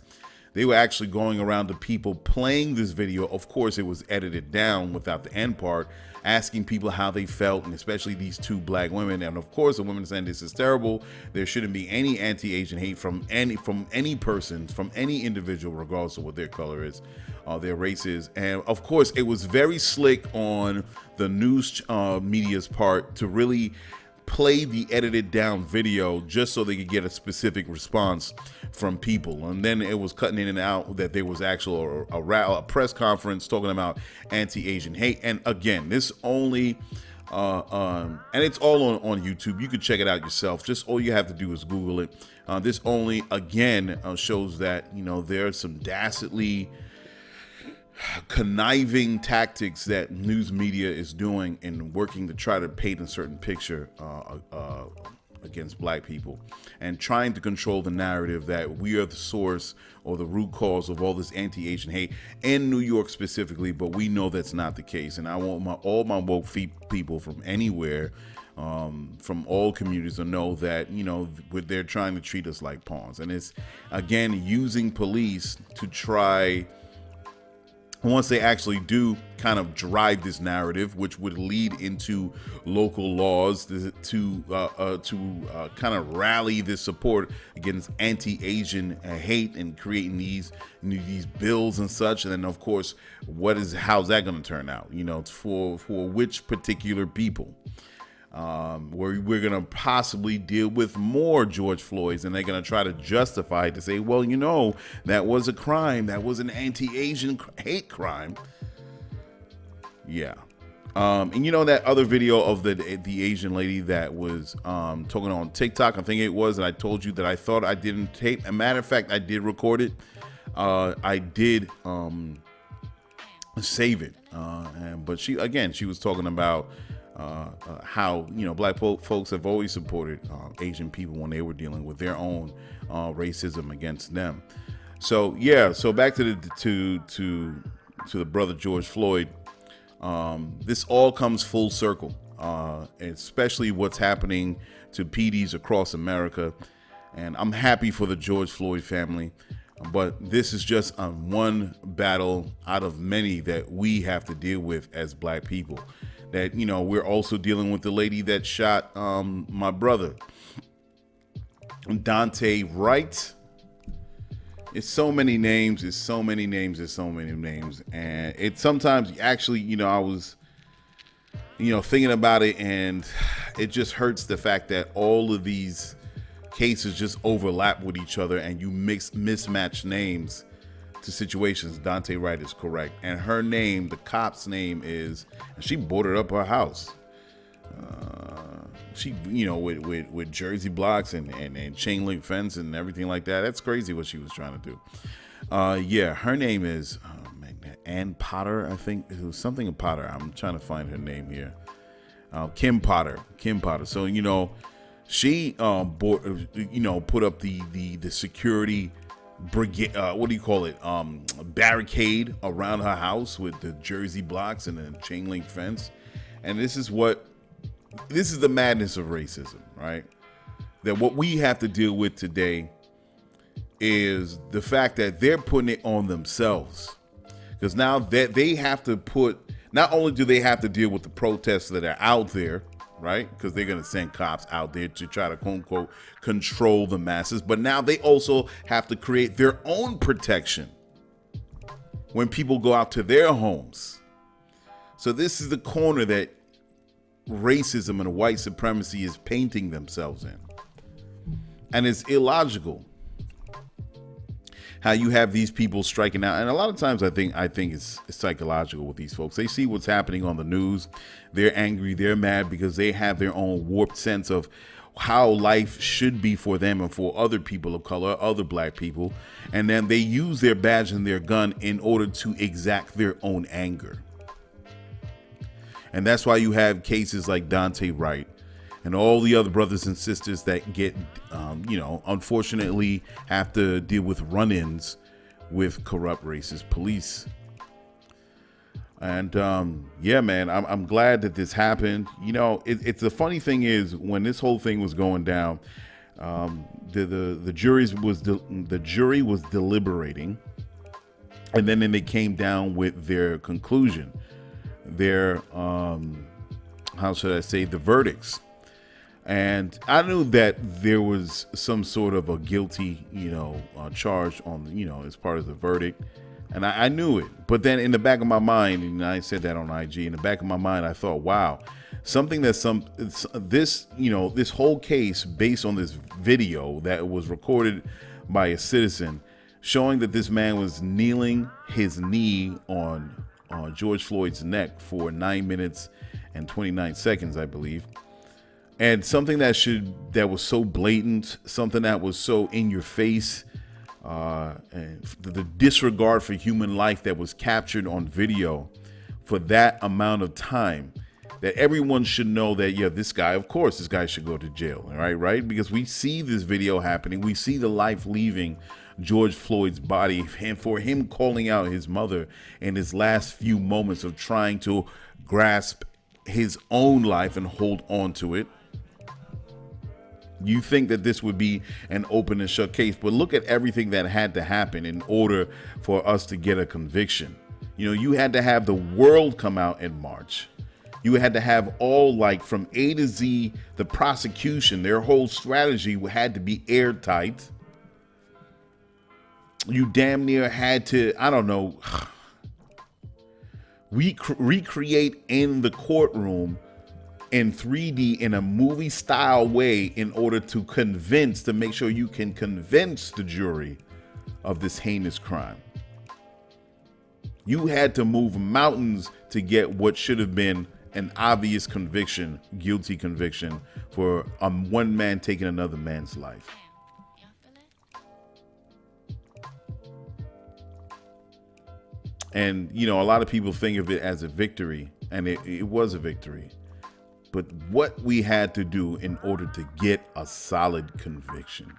They were actually going around to people playing this video. Of course, it was edited down without the end part, asking people how they felt, and especially these two black women. And of course, the women saying this is terrible. There shouldn't be any anti-Asian hate from any person, from any individual, regardless of what their color is, their race is. And of course, it was very slick on the news media's part to really play the edited down video just so they could get a specific response from people. And then it was cutting in and out that there was actual a press conference talking about anti-Asian hate. And again, this only and it's all on YouTube. You can check it out yourself. Just all you have to do is Google it. This only again shows that there's some dastardly conniving tactics that news media is doing and working to try to paint a certain picture against black people, and trying to control the narrative that we are the source or the root cause of all this anti-Asian hate in New York specifically. But we know that's not the case, and I want all my woke people from anywhere, from all communities, to know that they're trying to treat us like pawns. And it's again using police to try, once they actually do kind of drive this narrative, which would lead into local laws to kind of rally this support against anti-Asian hate and creating these bills and such. And then of course, how's that going to turn out? For which particular people? Where we're going to possibly deal with more George Floyds, and they're going to try to justify it to say, well, that was a crime. That was an anti-Asian hate crime. Yeah. And that other video of the Asian lady that was talking on TikTok, I think it was, and I told you that I thought I didn't tape. As a matter of fact, I did record it. I did save it. But she was talking about how black folks have always supported Asian people when they were dealing with their own racism against them. So back to the brother George Floyd. This all comes full circle, especially what's happening to PDs across America. And I'm happy for the George Floyd family, but this is just one battle out of many that we have to deal with as black people. That we're also dealing with the lady that shot my brother Dante Wright. It's so many names. And it sometimes actually, I was thinking about it, and it just hurts the fact that all of these cases just overlap with each other, and you mismatch names to situations, Dante Wright is correct. And her name, the cop's name is, and she boarded up her house. She, with Jersey blocks and chain link fence and everything like that. That's crazy what she was trying to do. Yeah, her name is Ann Potter, I think. It was something of Potter. I'm trying to find her name here. Kim Potter. So, she put up the security brigade, barricade around her house with the Jersey blocks and the chain link fence. And this is the madness of racism, right? That what we have to deal with today is the fact that they're putting it on themselves. Because now that they have to not only do they have to deal with the protests that are out there, right? Because they're going to send cops out there to try to, quote unquote, control the masses. But now they also have to create their own protection when people go out to their homes. So this is the corner that racism and white supremacy is painting themselves in. And it's illogical how you have these people striking out. And a lot of times I think it's psychological with these folks. They see what's happening on the news. They're angry. They're mad because they have their own warped sense of how life should be for them and for other people of color, other black people. And then they use their badge and their gun in order to exact their own anger. And that's why you have cases like Dante Wright and all the other brothers and sisters that get, unfortunately have to deal with run-ins with corrupt racist police. And yeah, man, I'm glad that this happened. It's the funny thing is when this whole thing was going down, the jury was deliberating, and then they came down with their conclusion. Their the verdicts. And I knew that there was some sort of a guilty, charge on, as part of the verdict. And I knew it. But then in the back of my mind, and I said that on IG, in the back of my mind, I thought, wow, this whole case based on this video that was recorded by a citizen showing that this man was kneeling his knee on George Floyd's neck for 9 minutes and 29 seconds, I believe. And something that was so blatant, something that was so in your face, and the disregard for human life that was captured on video for that amount of time, that everyone should know that, yeah, this guy should go to jail, right? Because we see this video happening. We see the life leaving George Floyd's body, and for him calling out his mother in his last few moments of trying to grasp his own life and hold on to it. You think that this would be an open and shut case, but look at everything that had to happen in order for us to get a conviction. You had to have the world come out in March. You had to have all, from A to Z, the prosecution, their whole strategy had to be airtight. You damn near had to, recreate in the courtroom in 3D in a movie style way in order to make sure you can convince the jury of this heinous crime. You had to move mountains to get what should have been an obvious conviction, guilty conviction for one man taking another man's life. And, a lot of people think of it as a victory, and it was a victory. But what we had to do in order to get a solid conviction.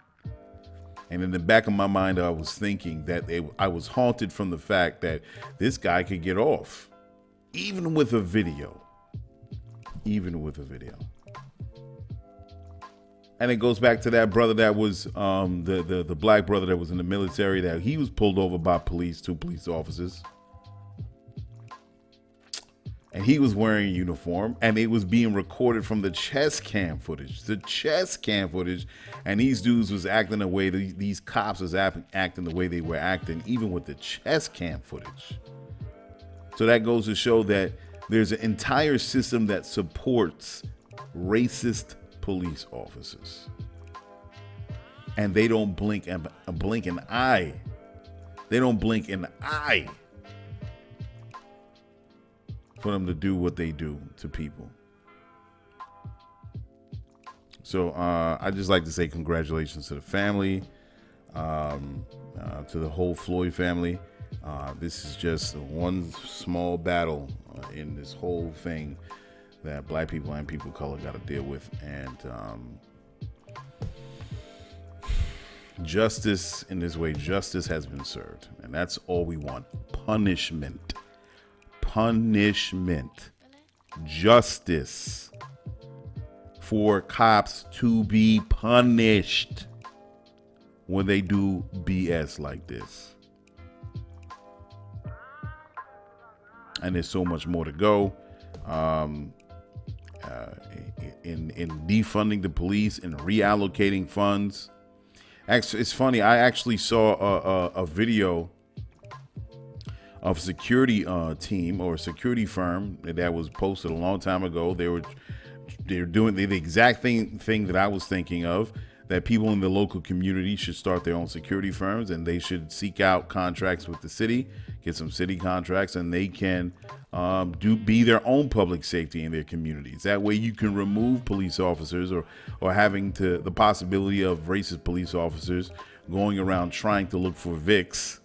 And in the back of my mind, I was thinking that I was haunted from the fact that this guy could get off, even with a video. And it goes back to that brother that was the black brother that was in the military, that he was pulled over by two police officers. And he was wearing a uniform, and it was being recorded from the chest cam footage. And these dudes was acting the way, these cops was acting the way they were acting, even with the chest cam footage. So that goes to show that there's an entire system that supports racist police officers. And they don't blink an eye They don't blink an eye for them to do what they do to people. So I just like to say congratulations to the family, to the whole Floyd family. This is just one small battle in this whole thing that black people and people of color got to deal with. And justice in this way, justice has been served. And that's all we want. Punishment. Punishment. Justice. For cops to be punished when they do BS like this. And there's so much more to go. In defunding the police and reallocating funds. Actually, it's funny. I actually saw a video of a security team or a security firm that was posted a long time ago. They're doing the exact thing that I was thinking of, that people in the local community should start their own security firms, and they should seek out contracts with the city, get some city contracts, and they can be their own public safety in their communities. That way you can remove police officers or having the possibility of racist police officers going around trying to look for VICs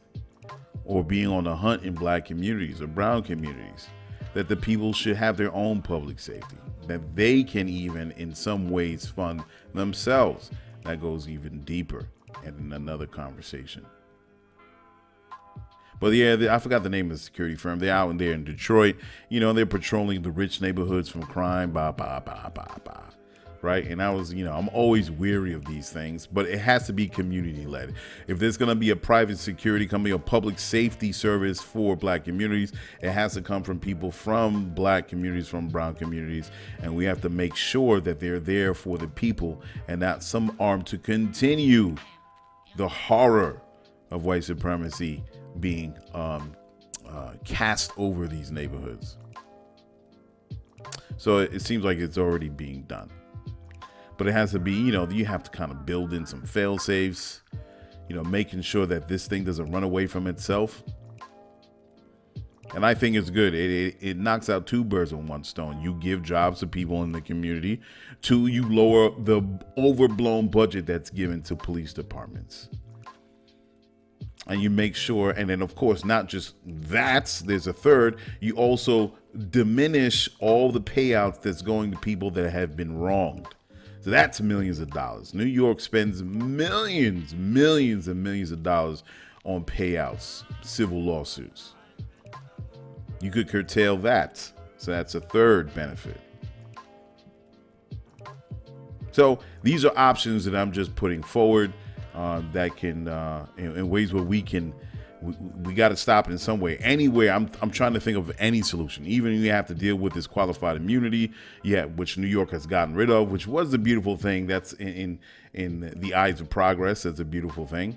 or being on the hunt in black communities or brown communities. That the people should have their own public safety, that they can even in some ways fund themselves. That goes even deeper and in another conversation. But yeah, I forgot the name of the security firm. They're out in there in Detroit. You know, they're patrolling the rich neighborhoods from crime, right? And I was, I'm always weary of these things, but it has to be community led. If there's going to be a private security company, a public safety service for black communities, it has to come from people from black communities, from brown communities. And we have to make sure that they're there for the people and not some arm to continue the horror of white supremacy being cast over these neighborhoods. So it seems like it's already being done. But it has to be, you have to kind of build in some fail safes, making sure that this thing doesn't run away from itself. And I think it's good. It knocks out two birds with one stone. You give jobs to people in the community. Two, you lower the overblown budget that's given to police departments. And you make sure, and then of course, not just that, there's a third, you also diminish all the payouts that's going to people that have been wronged. So that's millions of dollars. New York spends millions and millions of dollars on payouts, civil lawsuits. You could curtail that. So that's a third benefit. So these are options that I'm just putting forward that can, in ways where we got to stop it in some way. Anyway, I'm trying to think of any solution. Even you have to deal with this qualified immunity, which New York has gotten rid of, which was the beautiful thing. That's in the eyes of progress. That's a beautiful thing.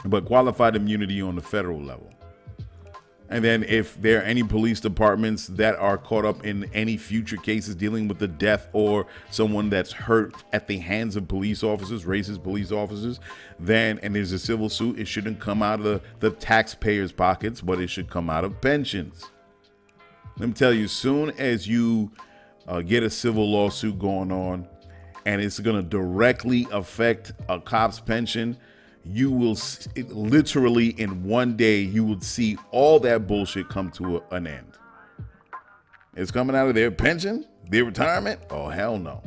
But qualified immunity on the federal level. And then if there are any police departments that are caught up in any future cases dealing with the death or someone that's hurt at the hands of police officers, racist police officers, and there's a civil suit, it shouldn't come out of the taxpayers' pockets, but it should come out of pensions. Let me tell you, as soon as you get a civil lawsuit going on and it's going to directly affect a cop's pension, you will literally in one day, you will see all that bullshit come to an end. It's coming out of their pension, their retirement. Oh, hell no.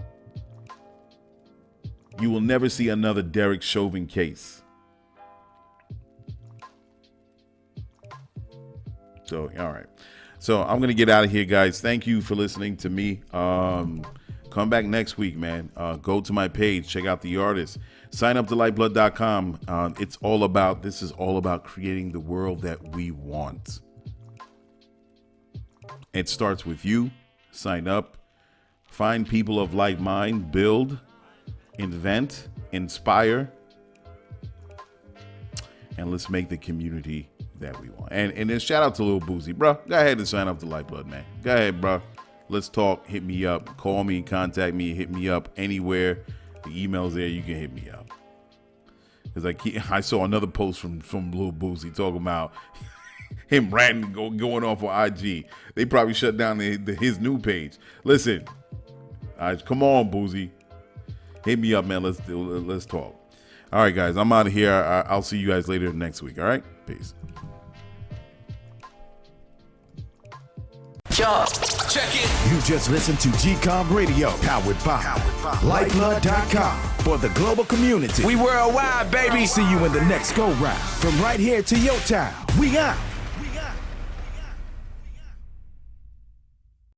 You will never see another Derek Chauvin case. So, all right. So I'm going to get out of here, guys. Thank you for listening to me. Come back next week, man. Go to my page, check out the artist. Sign up to Lyfeblood.com. This is all about creating the world that we want. It starts with you. Sign up. Find people of like mind. Build. Invent. Inspire. And let's make the community that we want. And then shout out to Lil Boozy. Bro, go ahead and sign up to Lyfeblood, man. Go ahead, bro. Let's talk. Hit me up. Call me. Contact me. Hit me up anywhere. The email's there. You can hit me up. It's like I saw another post from Lil Boosie talking about him ranting, going off on IG. They probably shut down his new page. Listen, come on, Boosie, hit me up, man. Let's talk. All right, guys, I'm out of here. I'll see you guys later next week. All right, peace. Check it. You just listened to GCOM Radio, powered by Lyfeblood.com for the global community. We worldwide, baby. See you in the next go round. From right here to your town, we out.